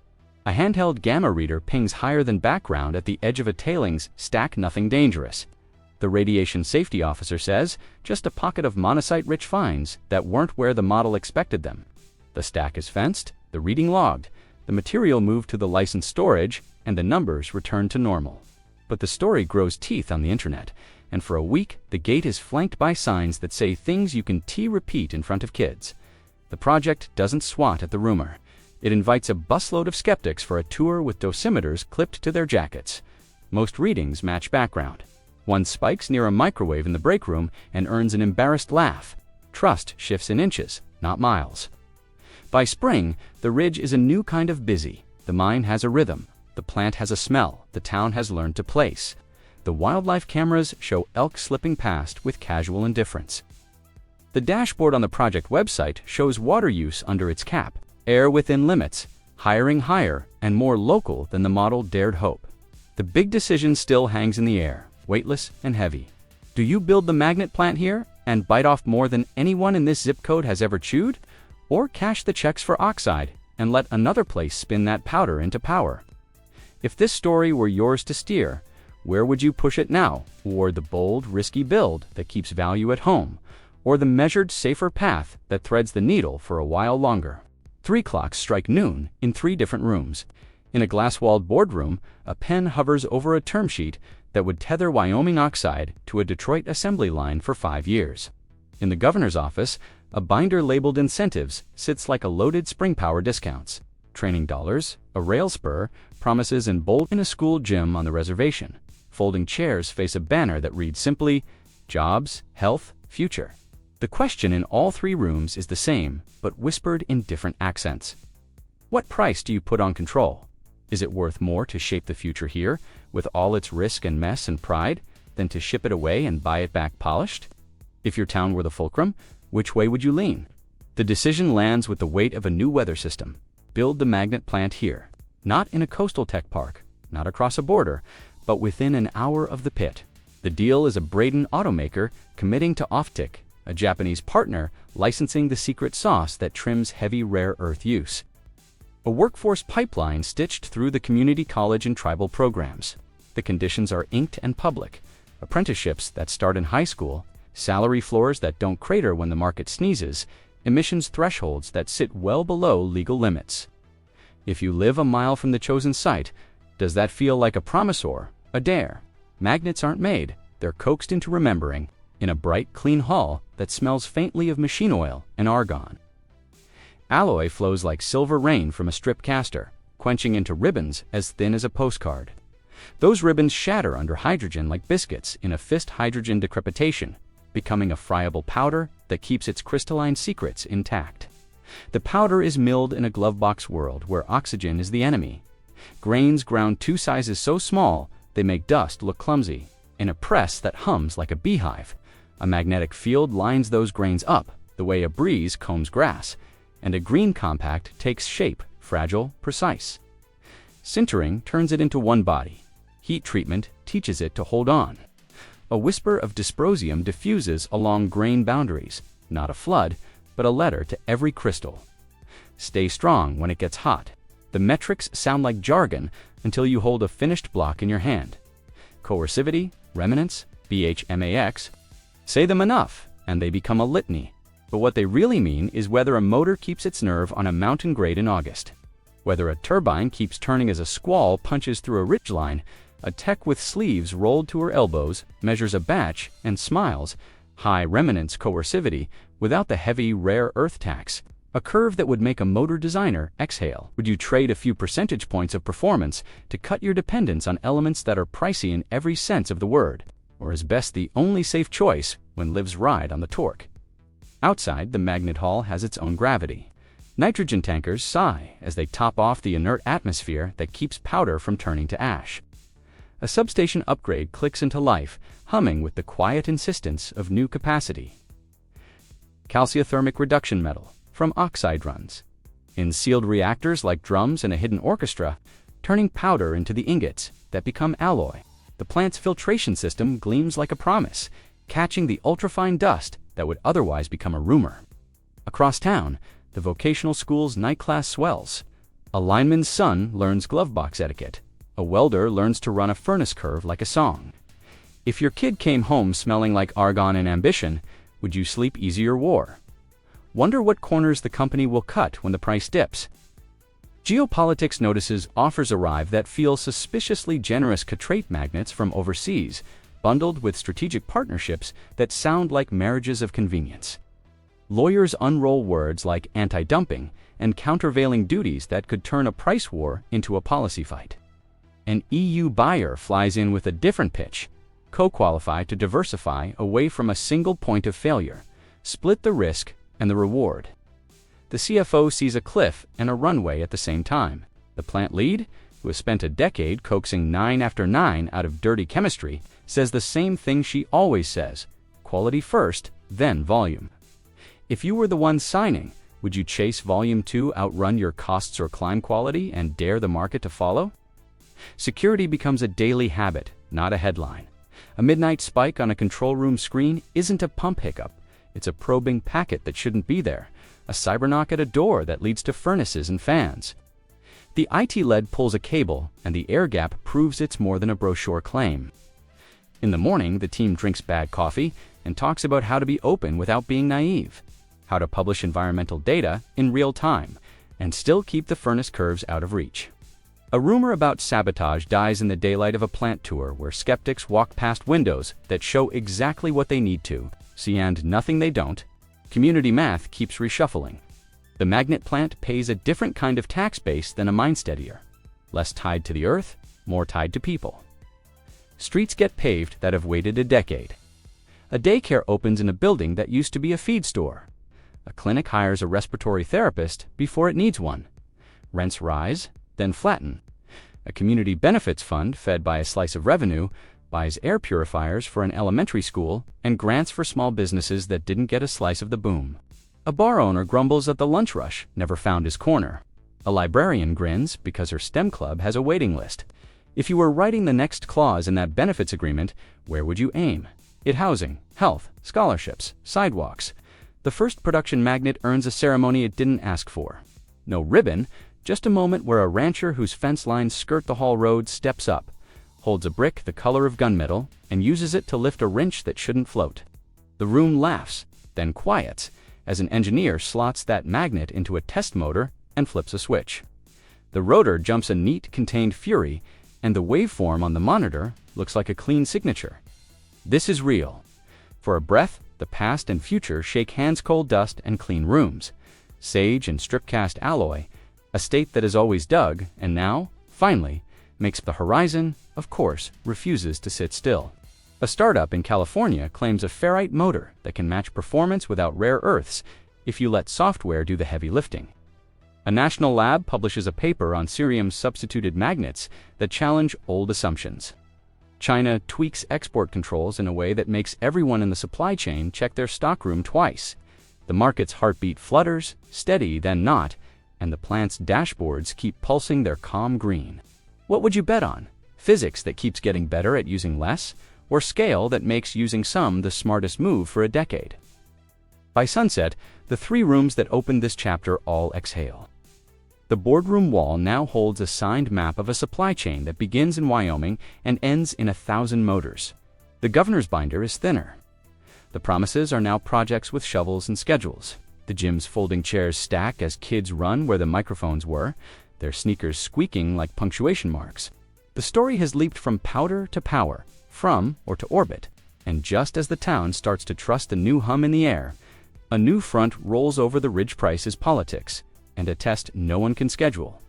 A handheld gamma reader pings higher than background at the edge of a tailings stack. Nothing dangerous. The radiation safety officer says, just a pocket of monazite-rich finds that weren't where the model expected them. The stack is fenced, the reading logged, the material moved to the licensed storage, and the numbers return to normal. But the story grows teeth on the internet, and for a week, the gate is flanked by signs that say things you can repeat in front of kids. The project doesn't swat at the rumor. It invites a busload of skeptics for a tour with dosimeters clipped to their jackets. Most readings match background. One spikes near a microwave in the break room and earns an embarrassed laugh. Trust shifts in inches, not miles. By spring, the ridge is a new kind of busy. The mine has a rhythm. The plant has a smell. The town has learned to place. The wildlife cameras show elk slipping past with casual indifference. The dashboard on the project website shows water use under its cap, air within limits, hiring higher and more local than the model dared hope. The big decision still hangs in the air, weightless and heavy. Do you build the magnet plant here and bite off more than anyone in this zip code has ever chewed? Or cash the checks for oxide and let another place spin that powder into power? If this story were yours to steer, where would you push it now? Toward the bold, risky build that keeps value at home, or the measured, safer path that threads the needle for a while longer? 3 clocks strike noon in 3 different rooms. In a glass-walled boardroom, a pen hovers over a term sheet that would tether Wyoming oxide to a Detroit assembly line for 5 years. In the governor's office, a binder labeled incentives sits like a loaded spring power discounts. Training dollars, a rail spur, promises in bold in a school gym on the reservation. Folding chairs face a banner that reads simply, jobs, health, future. The question in all 3 rooms is the same, but whispered in different accents. What price do you put on control? Is it worth more to shape the future here, with all its risk and mess and pride, than to ship it away and buy it back polished? If your town were the fulcrum, which way would you lean? The decision lands with the weight of a new weather system. Build the magnet plant here. Not in a coastal tech park, not across a border, but within an hour of the pit. The deal is a Braden automaker committing to offtake, a Japanese partner licensing the secret sauce that trims heavy rare earth use. A workforce pipeline stitched through the community college and tribal programs. The conditions are inked and public. Apprenticeships that start in high school, salary floors that don't crater when the market sneezes, emissions thresholds that sit well below legal limits. If you live a mile from the chosen site, does that feel like a promise or a dare? Magnets aren't made, they're coaxed into remembering, in a bright, clean hall that smells faintly of machine oil and argon. Alloy flows like silver rain from a strip caster, quenching into ribbons as thin as a postcard. Those ribbons shatter under hydrogen like biscuits in a fist hydrogen decrepitation, becoming a friable powder that keeps its crystalline secrets intact. The powder is milled in a glovebox world where oxygen is the enemy. Grains ground 2 sizes so small they make dust look clumsy. In a press that hums like a beehive, a magnetic field lines those grains up the way a breeze combs grass, and a green compact takes shape, fragile, precise. Sintering turns it into one body. Heat treatment teaches it to hold on. A whisper of dysprosium diffuses along grain boundaries, not a flood, but a letter to every crystal. Stay strong when it gets hot. The metrics sound like jargon until you hold a finished block in your hand. Coercivity, remanence, BHMAX. Say them enough, and they become a litany. But what they really mean is whether a motor keeps its nerve on a mountain grade in August. Whether a turbine keeps turning as a squall punches through a ridgeline, A tech with sleeves rolled to her elbows measures a batch and smiles, high remnants coercivity without the heavy rare earth tax, a curve that would make a motor designer exhale. Would you trade a few percentage points of performance to cut your dependence on elements that are pricey in every sense of the word, or is best the only safe choice when lives ride on the torque? Outside, the magnet hall has its own gravity. Nitrogen tankers sigh as they top off the inert atmosphere that keeps powder from turning to ash. A substation upgrade clicks into life, humming with the quiet insistence of new capacity. Calciothermic reduction metal from oxide runs in sealed reactors like drums in a hidden orchestra, turning powder into the ingots that become alloy. The plant's filtration system gleams like a promise, catching the ultrafine dust that would otherwise become a rumor. Across town, the vocational school's night class swells. A lineman's son learns glovebox etiquette. A welder learns to run a furnace curve like a song. If your kid came home smelling like argon and ambition, would you sleep easy or war? Wonder what corners the company will cut when the price dips. Geopolitics notices offers arrive that feel suspiciously generous catrate magnets from overseas, bundled with strategic partnerships that sound like marriages of convenience. Lawyers unroll words like anti-dumping and countervailing duties that could turn a price war into a policy fight. An EU buyer flies in with a different pitch: co-qualify to diversify away from a single point of failure, split the risk and the reward. The CFO sees a cliff and a runway at the same time. The plant lead, who has spent a decade coaxing 9 after 9 out of dirty chemistry, says the same thing she always says: quality first, then volume. If you were the one signing, would you chase volume to outrun your costs or climb quality and dare the market to follow? Security becomes a daily habit, not a headline. A midnight spike on a control room screen isn't a pump hiccup. It's a probing packet that shouldn't be there, a cyber knock at a door that leads to furnaces and fans. The IT lead pulls a cable, and the air gap proves it's more than a brochure claim. In the morning, the team drinks bad coffee and talks about how to be open without being naive, how to publish environmental data in real time, and still keep the furnace curves out of reach. A rumor about sabotage dies in the daylight of a plant tour where skeptics walk past windows that show exactly what they need to see and nothing they don't. Community math keeps reshuffling. The magnet plant pays a different kind of tax base than a mine steadier, less tied to the earth, more tied to people. Streets get paved that have waited a decade. A daycare opens in a building that used to be a feed store. A clinic hires a respiratory therapist before it needs one. Rents rise, then flatten. A community benefits fund, fed by a slice of revenue, buys air purifiers for an elementary school and grants for small businesses that didn't get a slice of the boom. A bar owner grumbles at the lunch rush, never found his corner. A librarian grins because her STEM club has a waiting list. If you were writing the next clause in that benefits agreement, where would you aim? It housing, health, scholarships, sidewalks. The first production magnet earns a ceremony it didn't ask for. No ribbon, just a moment where a rancher whose fence lines skirt the haul road steps up, holds a brick the color of gunmetal, and uses it to lift a wrench that shouldn't float. The room laughs, then quiets, as an engineer slots that magnet into a test motor and flips a switch. The rotor jumps a neat contained fury, and the waveform on the monitor looks like a clean signature. This is real. For a breath, the past and future shake hands. Coal dust and clean rooms, sage and strip-cast alloy, a state that is always dug, and now, finally, makes the horizon, of course, refuses to sit still. A startup in California claims a ferrite motor that can match performance without rare earths if you let software do the heavy lifting. A national lab publishes a paper on cerium-substituted magnets that challenge old assumptions. China tweaks export controls in a way that makes everyone in the supply chain check their stockroom twice. The market's heartbeat flutters, steady then not, and the plant's dashboards keep pulsing their calm green. What would you bet on? Physics that keeps getting better at using less, or scale that makes using some the smartest move for a decade? By sunset, the 3 rooms that opened this chapter all exhale. The boardroom wall now holds a signed map of a supply chain that begins in Wyoming and ends in 1,000 motors. The governor's binder is thinner. The promises are now projects with shovels and schedules. The gym's folding chairs stack as kids run where the microphones were, their sneakers squeaking like punctuation marks. The story has leaped from powder to power, from or to orbit, and just as the town starts to trust the new hum in the air, a new front rolls over the ridge. Price is politics, and a test no one can schedule.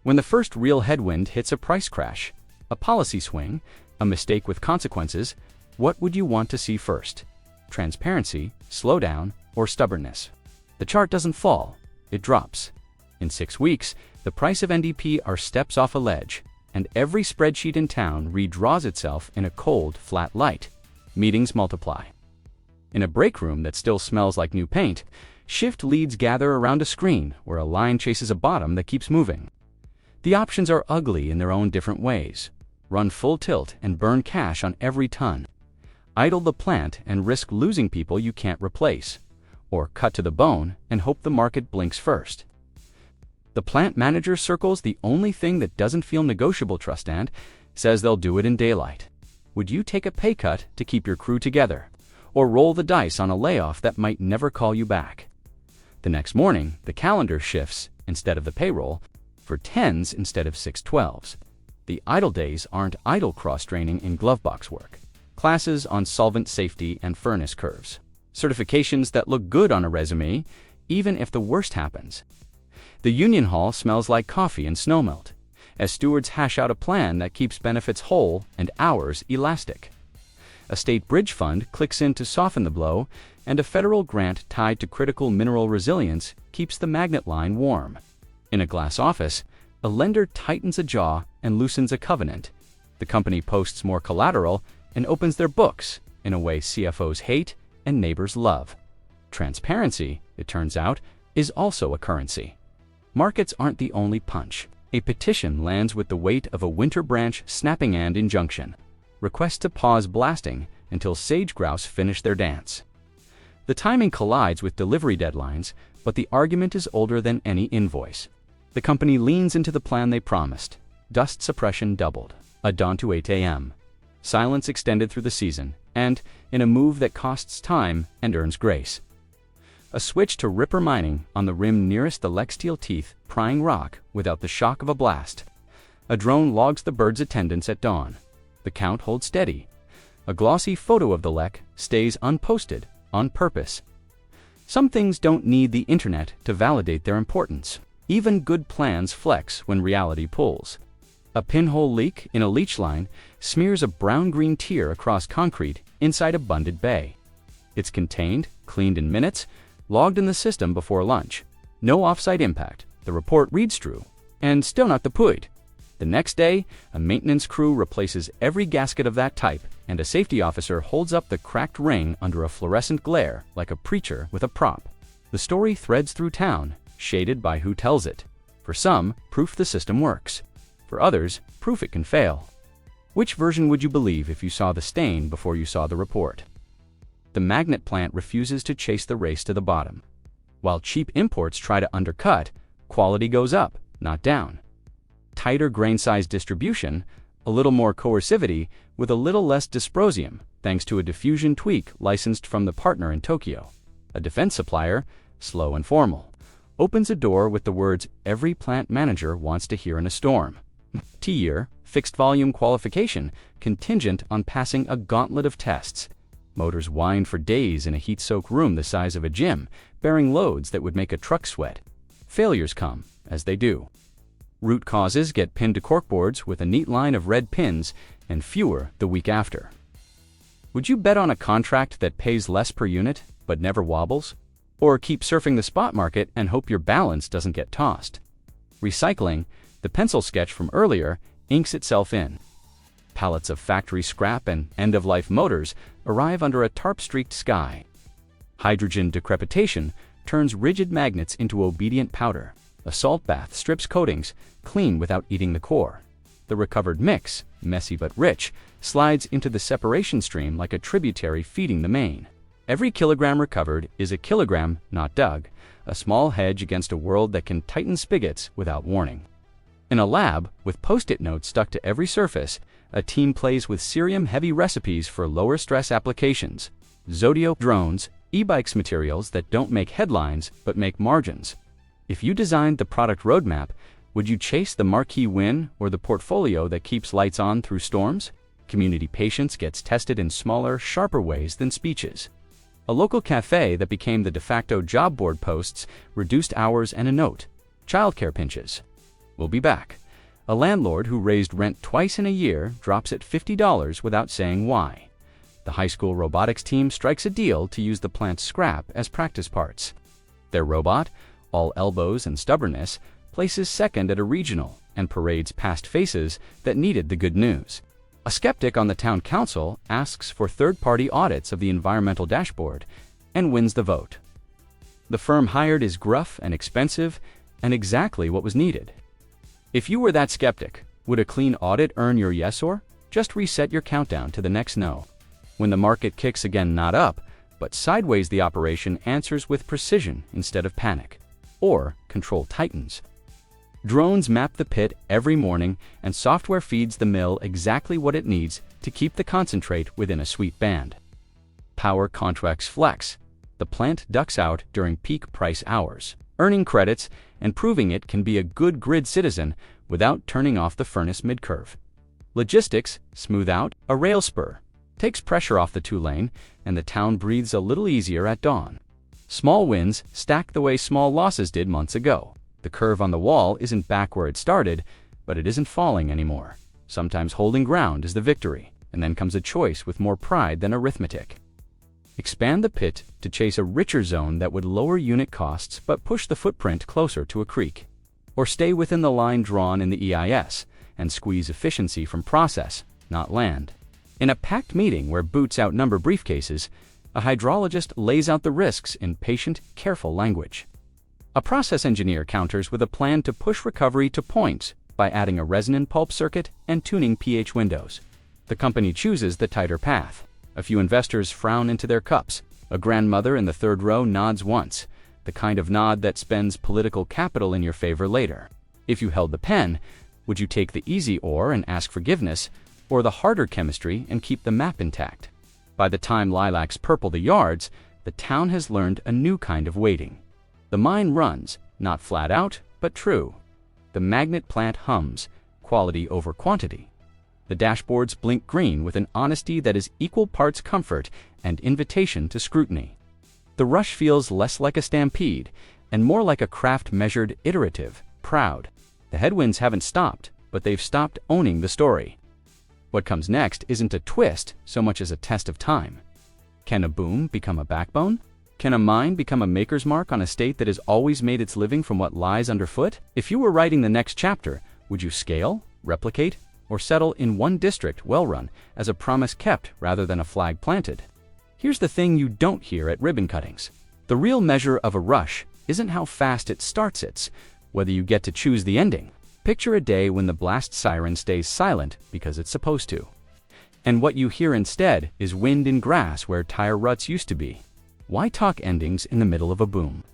When the first real headwind hits a price crash, a policy swing, a mistake with consequences, what would you want to see first? Transparency, slowdown, or stubbornness? The chart doesn't fall, it drops. In 6 weeks, the price of NDP are steps off a ledge, and every spreadsheet in town redraws itself in a cold, flat light. Meetings multiply. In a break room that still smells like new paint, shift leads gather around a screen where a line chases a bottom that keeps moving. The options are ugly in their own different ways. Run full tilt and burn cash on every ton. Idle the plant and risk losing people you can't replace. Or cut to the bone and hope the market blinks first. The plant manager circles the only thing that doesn't feel negotiable trust and says they'll do it in daylight. Would you take a pay cut to keep your crew together? Or roll the dice on a layoff that might never call you back? The next morning, the calendar shifts, instead of the payroll, for 10s instead of 6/12s. The idle days aren't idle cross-training in glovebox work. Classes on solvent safety and furnace curves. Certifications that look good on a resume, even if the worst happens. The union hall smells like coffee and snowmelt, as stewards hash out a plan that keeps benefits whole and hours elastic. A state bridge fund clicks in to soften the blow, and a federal grant tied to critical mineral resilience keeps the magnet line warm. In a glass office, a lender tightens a jaw and loosens a covenant. The company posts more collateral and opens their books in a way CFOs hate and neighbors love. Transparency, it turns out, is also a currency. Markets aren't the only punch. A petition lands with the weight of a winter branch snapping and injunction. Request to pause blasting until sage grouse finish their dance. The timing collides with delivery deadlines, but the argument is older than any invoice. The company leans into the plan they promised. Dust suppression doubled. A dawn to 8 a.m. Silence extended through the season, and, in a move that costs time and earns grace, a switch to ripper mining on the rim nearest the Lexsteel teeth, prying rock without the shock of a blast. A drone logs the bird's attendance at dawn. The count holds steady. A glossy photo of the lek stays unposted, on purpose. Some things don't need the internet to validate their importance. Even good plans flex when reality pulls. A pinhole leak in a leach line smears a brown-green tear across concrete inside a bunded bay. It's contained, cleaned in minutes, logged in the system before lunch. No offsite impact. The report reads true. And still not the point. The next day, a maintenance crew replaces every gasket of that type, and a safety officer holds up the cracked ring under a fluorescent glare like a preacher with a prop. The story threads through town, shaded by who tells it. For some, proof the system works. For others, proof it can fail. Which version would you believe if you saw the stain before you saw the report? The magnet plant refuses to chase the race to the bottom. While cheap imports try to undercut, quality goes up, not down. Tighter grain size distribution, a little more coercivity with a little less dysprosium, thanks to a diffusion tweak licensed from the partner in Tokyo. A defense supplier, slow and formal, opens a door with the words every plant manager wants to hear in a storm. T-year, fixed volume qualification, contingent on passing a gauntlet of tests. Motors whined for days in a heat-soaked room the size of a gym, bearing loads that would make a truck sweat. Failures come, as they do. Root causes get pinned to corkboards with a neat line of red pins, and fewer the week after. Would you bet on a contract that pays less per unit, but never wobbles? Or keep surfing the spot market and hope your balance doesn't get tossed? Recycling, the pencil sketch from earlier, inks itself in. Pallets of factory scrap and end-of-life motors arrive under a tarp-streaked sky. Hydrogen decrepitation turns rigid magnets into obedient powder. A salt bath strips coatings, clean without eating the core. The recovered mix, messy but rich, slides into the separation stream like a tributary feeding the main. Every kilogram recovered is a kilogram not dug, a small hedge against a world that can tighten spigots without warning. In a lab, with post-it notes stuck to every surface, a team plays with cerium-heavy recipes for lower-stress applications. Zodio drones, e-bikes materials that don't make headlines but make margins. If you designed the product roadmap, Would you chase the marquee win or the portfolio that keeps lights on through storms? Community patience gets tested in smaller, sharper ways than speeches. A local cafe that became the de facto job board posts reduced hours and a note. Childcare pinches. We'll be back. A landlord who raised rent twice in a year drops it $50 without saying why. The high school robotics team strikes a deal to use the plant's scrap as practice parts. Their robot, all elbows and stubbornness, places second at a regional and parades past faces that needed the good news. A skeptic on the town council asks for third-party audits of the environmental dashboard and wins the vote. The firm hired is gruff and expensive and exactly what was needed. If you were that skeptic, would a clean audit earn your yes or just reset your countdown to the next no? When the market kicks again, not up, but sideways, the operation answers with precision instead of panic. Or control tightens. Drones map the pit every morning, and software feeds the mill exactly what it needs to keep the concentrate within a sweet band. Power contracts flex. The plant ducks out during peak price hours, earning credits and proving it can be a good grid citizen without turning off the furnace mid-curve. Logistics smooth out a rail spur, takes pressure off the two-lane, and the town breathes a little easier at dawn. Small wins stack the way small losses did months ago. The curve on the wall isn't back where it started, but it isn't falling anymore. Sometimes holding ground is the victory, and then comes a choice with more pride than arithmetic. Expand the pit to chase a richer zone that would lower unit costs but push the footprint closer to a creek. Or stay within the line drawn in the EIS and squeeze efficiency from process, not land. In a packed meeting where boots outnumber briefcases, a hydrologist lays out the risks in patient, careful language. A process engineer counters with a plan to push recovery to points by adding a resin pulp circuit and tuning pH windows. The company chooses the tighter path. A few investors frown into their cups. A grandmother in the third row nods once, the kind of nod that spends political capital in your favor later. If you held the pen, would you take the easy ore and ask forgiveness, or the harder chemistry and keep the map intact? By the time lilacs purple the yards, the town has learned a new kind of waiting. The mine runs, not flat out, but true. The magnet plant hums, quality over quantity. The dashboards blink green with an honesty that is equal parts comfort and invitation to scrutiny. The rush feels less like a stampede and more like a craft measured, iterative, proud. The headwinds haven't stopped, but they've stopped owning the story. What comes next isn't a twist so much as a test of time. Can a boom become a backbone? Can a mine become a maker's mark on a state that has always made its living from what lies underfoot? If you were writing the next chapter, would you scale, replicate, or settle in one district well-run as a promise kept rather than a flag planted? Here's the thing you don't hear at ribbon cuttings. The real measure of a rush isn't how fast it starts, it's whether you get to choose the ending. Picture a day when the blast siren stays silent because it's supposed to. And what you hear instead is wind in grass where tire ruts used to be. Why talk endings in the middle of a boom?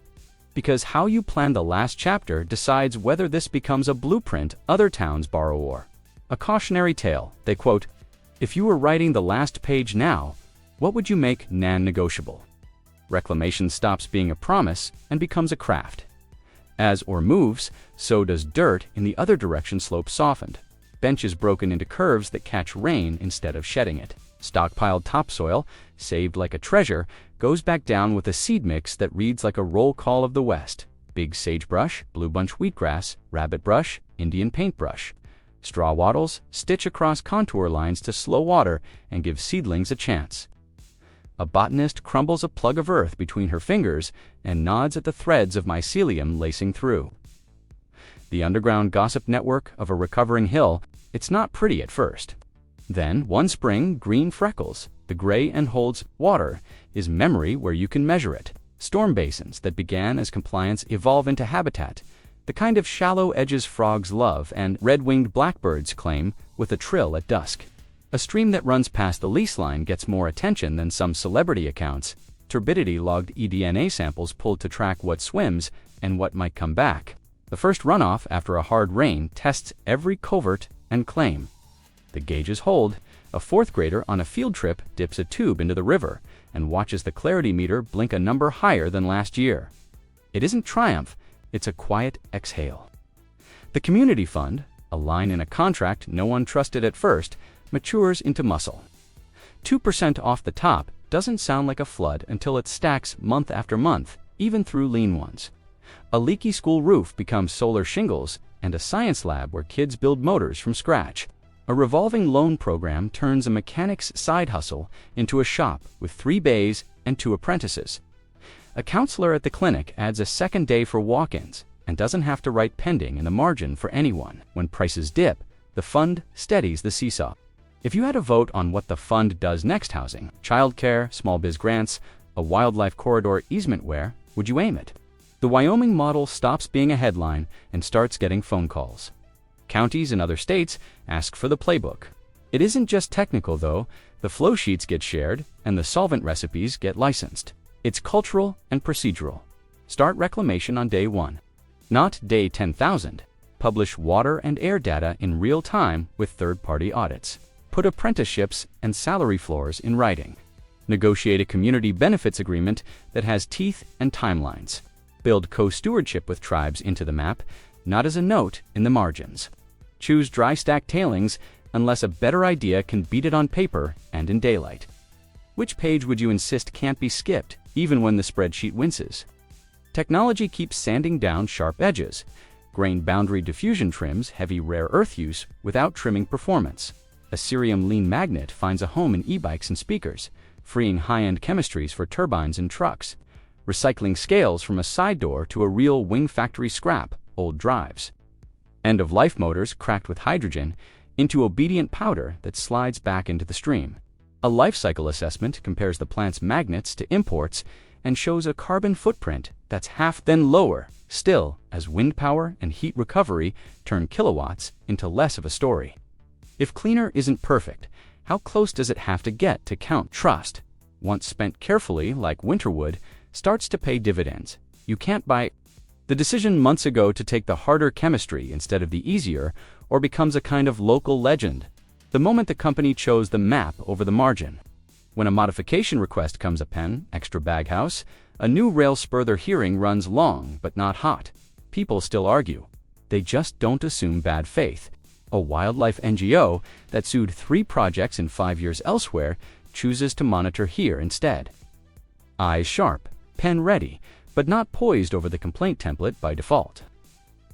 Because how you plan the last chapter decides whether this becomes a blueprint other towns borrow or a cautionary tale. They quote, "If you were writing the last page now, what would you make non-negotiable?" Reclamation stops being a promise and becomes a craft. As ore moves, so does dirt in the other direction slope softened. Benches broken into curves that catch rain instead of shedding it. Stockpiled topsoil, saved like a treasure, goes back down with a seed mix that reads like a roll call of the West. Big sagebrush, blue bunch wheatgrass, rabbit brush, Indian paintbrush. Straw wattles stitch across contour lines to slow water and give seedlings a chance. A botanist crumbles a plug of earth between her fingers and nods at the threads of mycelium lacing through. The underground gossip network of a recovering hill, it's not pretty at first. Then, one spring, green freckles. The gray and holds water is memory where you can measure it. Storm basins that began as compliance evolve into habitat, the kind of shallow edges frogs love and red-winged blackbirds claim with a trill at dusk. A stream that runs past the lease line gets more attention than some celebrity accounts. Turbidity-logged eDNA samples pulled to track what swims and what might come back. The first runoff after a hard rain tests every covert and claim. The gauges hold. A fourth grader on a field trip dips a tube into the river and watches the clarity meter blink a number higher than last year. It isn't triumph, it's a quiet exhale. The community fund, a line in a contract no one trusted at first, matures into muscle. 2% off the top doesn't sound like a flood until it stacks month after month, even through lean ones. A leaky school roof becomes solar shingles and a science lab where kids build motors from scratch. A revolving loan program turns a mechanic's side hustle into a shop with 3 bays and 2 apprentices. A counselor at the clinic adds a second day for walk-ins and doesn't have to write pending in the margin for anyone. When prices dip, the fund steadies the seesaw. If you had a vote on what the fund does next: housing, childcare, small biz grants, a wildlife corridor easement, where would you aim it? The Wyoming model stops being a headline and starts getting phone calls. Counties in other states ask for the playbook. It isn't just technical, though. The flow sheets get shared and the solvent recipes get licensed. It's cultural and procedural. Start reclamation on day 1, not day 10,000. Publish water and air data in real time with third-party audits. Put apprenticeships and salary floors in writing. Negotiate a community benefits agreement that has teeth and timelines. Build co-stewardship with tribes into the map, not as a note in the margins. Choose dry stack tailings unless a better idea can beat it on paper and in daylight. Which page would you insist can't be skipped, even when the spreadsheet winces? Technology keeps sanding down sharp edges. Grain boundary diffusion trims heavy rare earth use without trimming performance. A cerium lean magnet finds a home in e-bikes and speakers, freeing high-end chemistries for turbines and trucks. Recycling scales from a side door to a real wing factory scrap, old drives. End-of-life motors cracked with hydrogen into obedient powder that slides back into the stream. A life cycle assessment compares the plant's magnets to imports and shows a carbon footprint that's half then lower still as wind power and heat recovery turn kilowatts into less of a story. If cleaner isn't perfect, how close does it have to get to count? Trust, once spent carefully like winterwood, starts to pay dividends. You can't buy the decision months ago to take the harder chemistry instead of the easier, or becomes a kind of local legend. The moment the company chose the map over the margin. When a modification request comes, a pen, extra baghouse, a new rail spur, their hearing runs long but not hot. People still argue. They just don't assume bad faith. A wildlife NGO that sued 3 projects in 5 years elsewhere chooses to monitor here instead. Eyes sharp, pen ready, but not poised over the complaint template by default.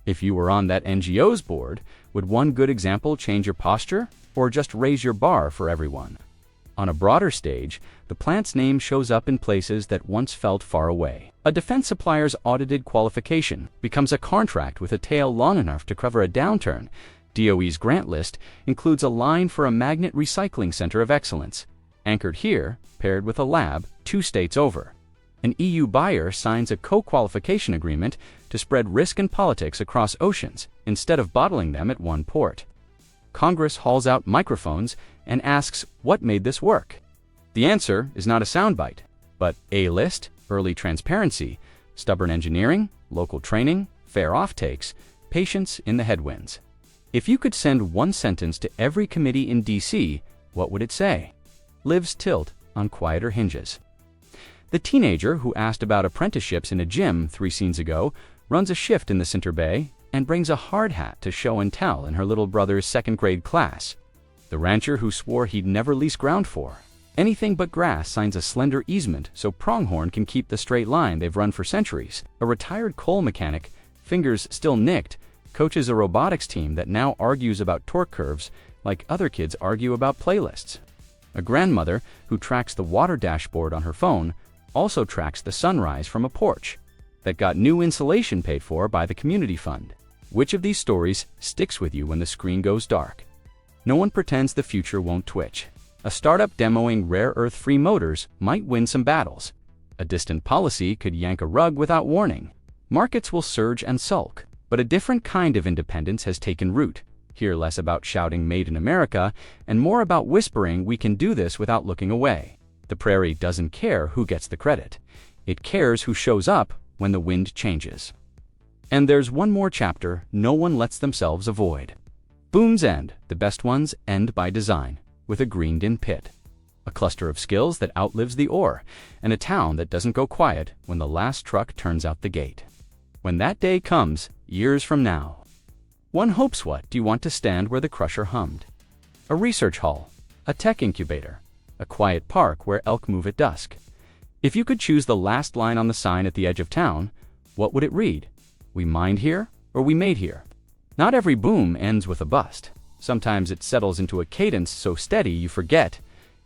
If you were on that NGO's board, would one good example change your posture, or just raise your bar for everyone? On a broader stage, the plant's name shows up in places that once felt far away. A defense supplier's audited qualification becomes a contract with a tail long enough to cover a downturn. DOE's grant list includes a line for a magnet recycling center of excellence, anchored here, paired with a lab 2 states over. An EU buyer signs a co-qualification agreement to spread risk and politics across oceans instead of bottling them at one port. Congress hauls out microphones and asks what made this work. The answer is not a soundbite, but a list, early transparency, stubborn engineering, local training, fair offtakes, patience in the headwinds. If you could send one sentence to every committee in DC, what would it say? Lives tilt on quieter hinges. The teenager who asked about apprenticeships in a gym 3 scenes ago runs a shift in the Center Bay and brings a hard hat to show and tell in her little brother's 2nd grade class. The rancher who swore he'd never lease ground for anything but grass signs a slender easement so Pronghorn can keep the straight line they've run for centuries. A retired coal mechanic, fingers still nicked, coaches a robotics team that now argues about torque curves like other kids argue about playlists. A grandmother who tracks the water dashboard on her phone also tracks the sunrise from a porch that got new insulation paid for by the community fund. Which of these stories sticks with you when the screen goes dark? No one pretends the future won't twitch. A startup demoing rare earth-free motors might win some battles. A distant policy could yank a rug without warning. Markets will surge and sulk, but a different kind of independence has taken root. Here less about shouting "Made in America" and more about whispering "We can do this" without looking away. The prairie doesn't care who gets the credit. It cares who shows up when the wind changes. And there's one more chapter no one lets themselves avoid. Booms end, the best ones end by design, with a greened-in pit. A cluster of skills that outlives the ore, and a town that doesn't go quiet when the last truck turns out the gate. When that day comes, years from now, One hopes. What do you want to stand where the crusher hummed? A research hall, a tech incubator, a quiet park where elk move at dusk. If you could choose the last line on the sign at the edge of town, what would it read? We mined here, or we made here? Not every boom ends with a bust. Sometimes it settles into a cadence so steady you forget.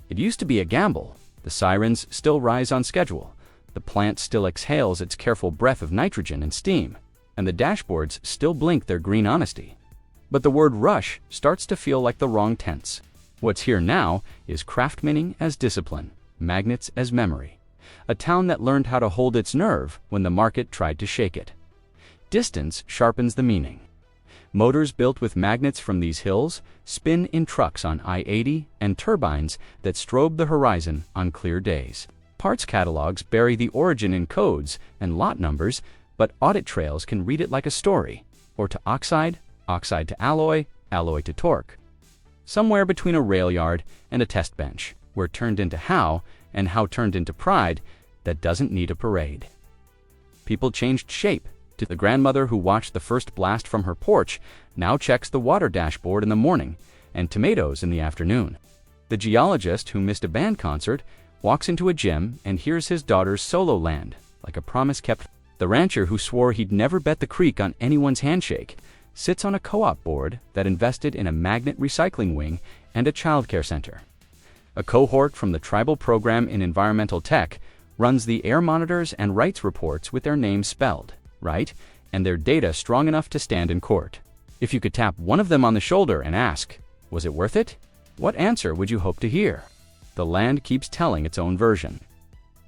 It used to be a gamble. The sirens still rise on schedule. The plant still exhales its careful breath of nitrogen and steam, and the dashboards still blink their green honesty. But the word rush starts to feel like the wrong tense. What's here now is craftmaning as discipline, magnets as memory. A town that learned how to hold its nerve when the market tried to shake it. Distance sharpens the meaning. Motors built with magnets from these hills spin in trucks on I-80 and turbines that strobe the horizon on clear days. Parts catalogs bury the origin in codes and lot numbers, but audit trails can read it like a story, or to oxide, oxide to alloy, alloy to torque. Somewhere between a rail yard and a test bench, where turned into how and how turned into pride that doesn't need a parade. People changed shape. To the grandmother who watched the first blast from her porch now checks the water dashboard in the morning and tomatoes in the afternoon. The geologist who missed a band concert walks into a gym and hears his daughter's solo land like a promise kept. The rancher who swore he'd never bet the creek on anyone's handshake sits on a co-op board that invested in a magnet recycling wing and a childcare center. A cohort from the tribal program in environmental tech runs the air monitors and writes reports with their names spelled right, and their data strong enough to stand in court. If you could tap one of them on the shoulder and ask, was it worth it? What answer would you hope to hear? The land keeps telling its own version.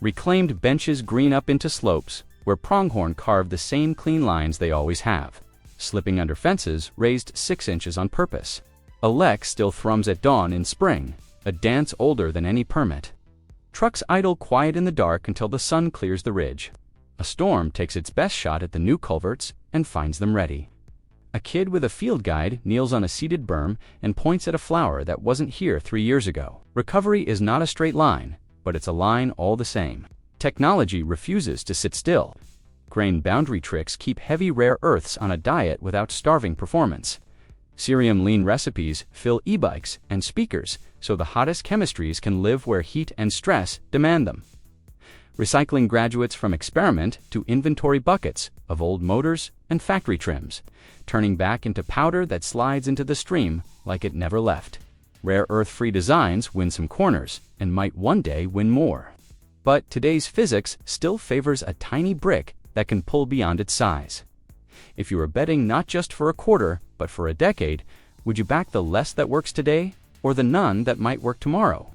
Reclaimed benches green up into slopes, where pronghorn carve the same clean lines they always have. Slipping under fences raised 6 inches on purpose. A lek still thrums at dawn in spring, a dance older than any permit. Trucks idle quiet in the dark until the sun clears the ridge. A storm takes its best shot at the new culverts and finds them ready. A kid with a field guide kneels on a seeded berm and points at a flower that wasn't here 3 years ago. Recovery is not a straight line, but it's a line all the same. Technology refuses to sit still. Grain boundary tricks keep heavy rare earths on a diet without starving performance. Cerium lean recipes fill e-bikes and speakers so the hottest chemistries can live where heat and stress demand them. Recycling graduates from experiment to inventory buckets of old motors and factory trims, turning back into powder that slides into the stream like it never left. Rare earth-free designs win some corners and might one day win more. But today's physics still favors a tiny brick that can pull beyond its size. If you were betting not just for a quarter, but for a decade, would you back the less that works today or the none that might work tomorrow?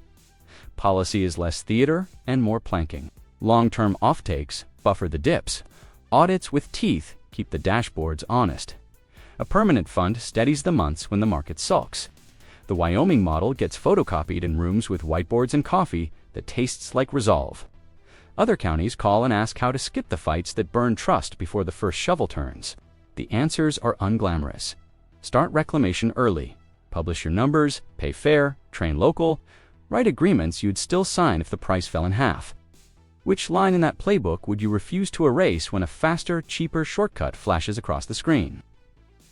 Policy is less theater and more planking. Long-term offtakes buffer the dips. Audits with teeth keep the dashboards honest. A permanent fund steadies the months when the market sulks. The Wyoming model gets photocopied in rooms with whiteboards and coffee that tastes like resolve. Other counties call and ask how to skip the fights that burn trust before the first shovel turns. The answers are unglamorous. Start reclamation early. Publish your numbers, pay fair, train local, write agreements you'd still sign if the price fell in half. Which line in that playbook would you refuse to erase when a faster, cheaper shortcut flashes across the screen?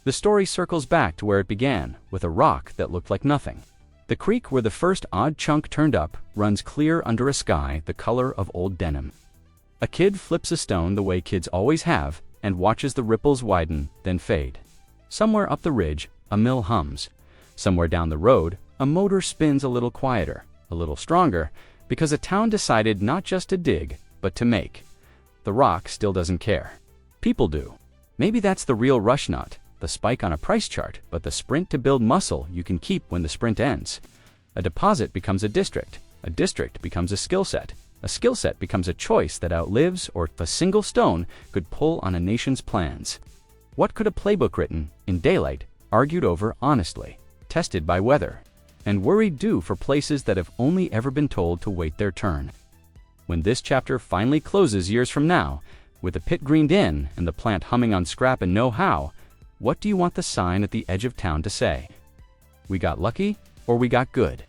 The story circles back to where it began, with a rock that looked like nothing. The creek where the first odd chunk turned up runs clear under a sky the color of old denim. A kid flips a stone the way kids always have and watches the ripples widen, then fade. Somewhere up the ridge, a mill hums. Somewhere down the road, a motor spins a little quieter, a little stronger, because a town decided not just to dig, but to make. The rock still doesn't care. People do. Maybe that's the real rush not the spike on a price chart, but the sprint to build muscle you can keep when the sprint ends. A deposit becomes a district becomes a skill set becomes a choice that outlives or a single stone could pull on a nation's plans. What could a playbook written in daylight, argued over honestly, tested by weather, and worried do for places that have only ever been told to wait their turn? When this chapter finally closes years from now, with the pit greened in and the plant humming on scrap and know-how, what do you want the sign at the edge of town to say? We got lucky or we got good?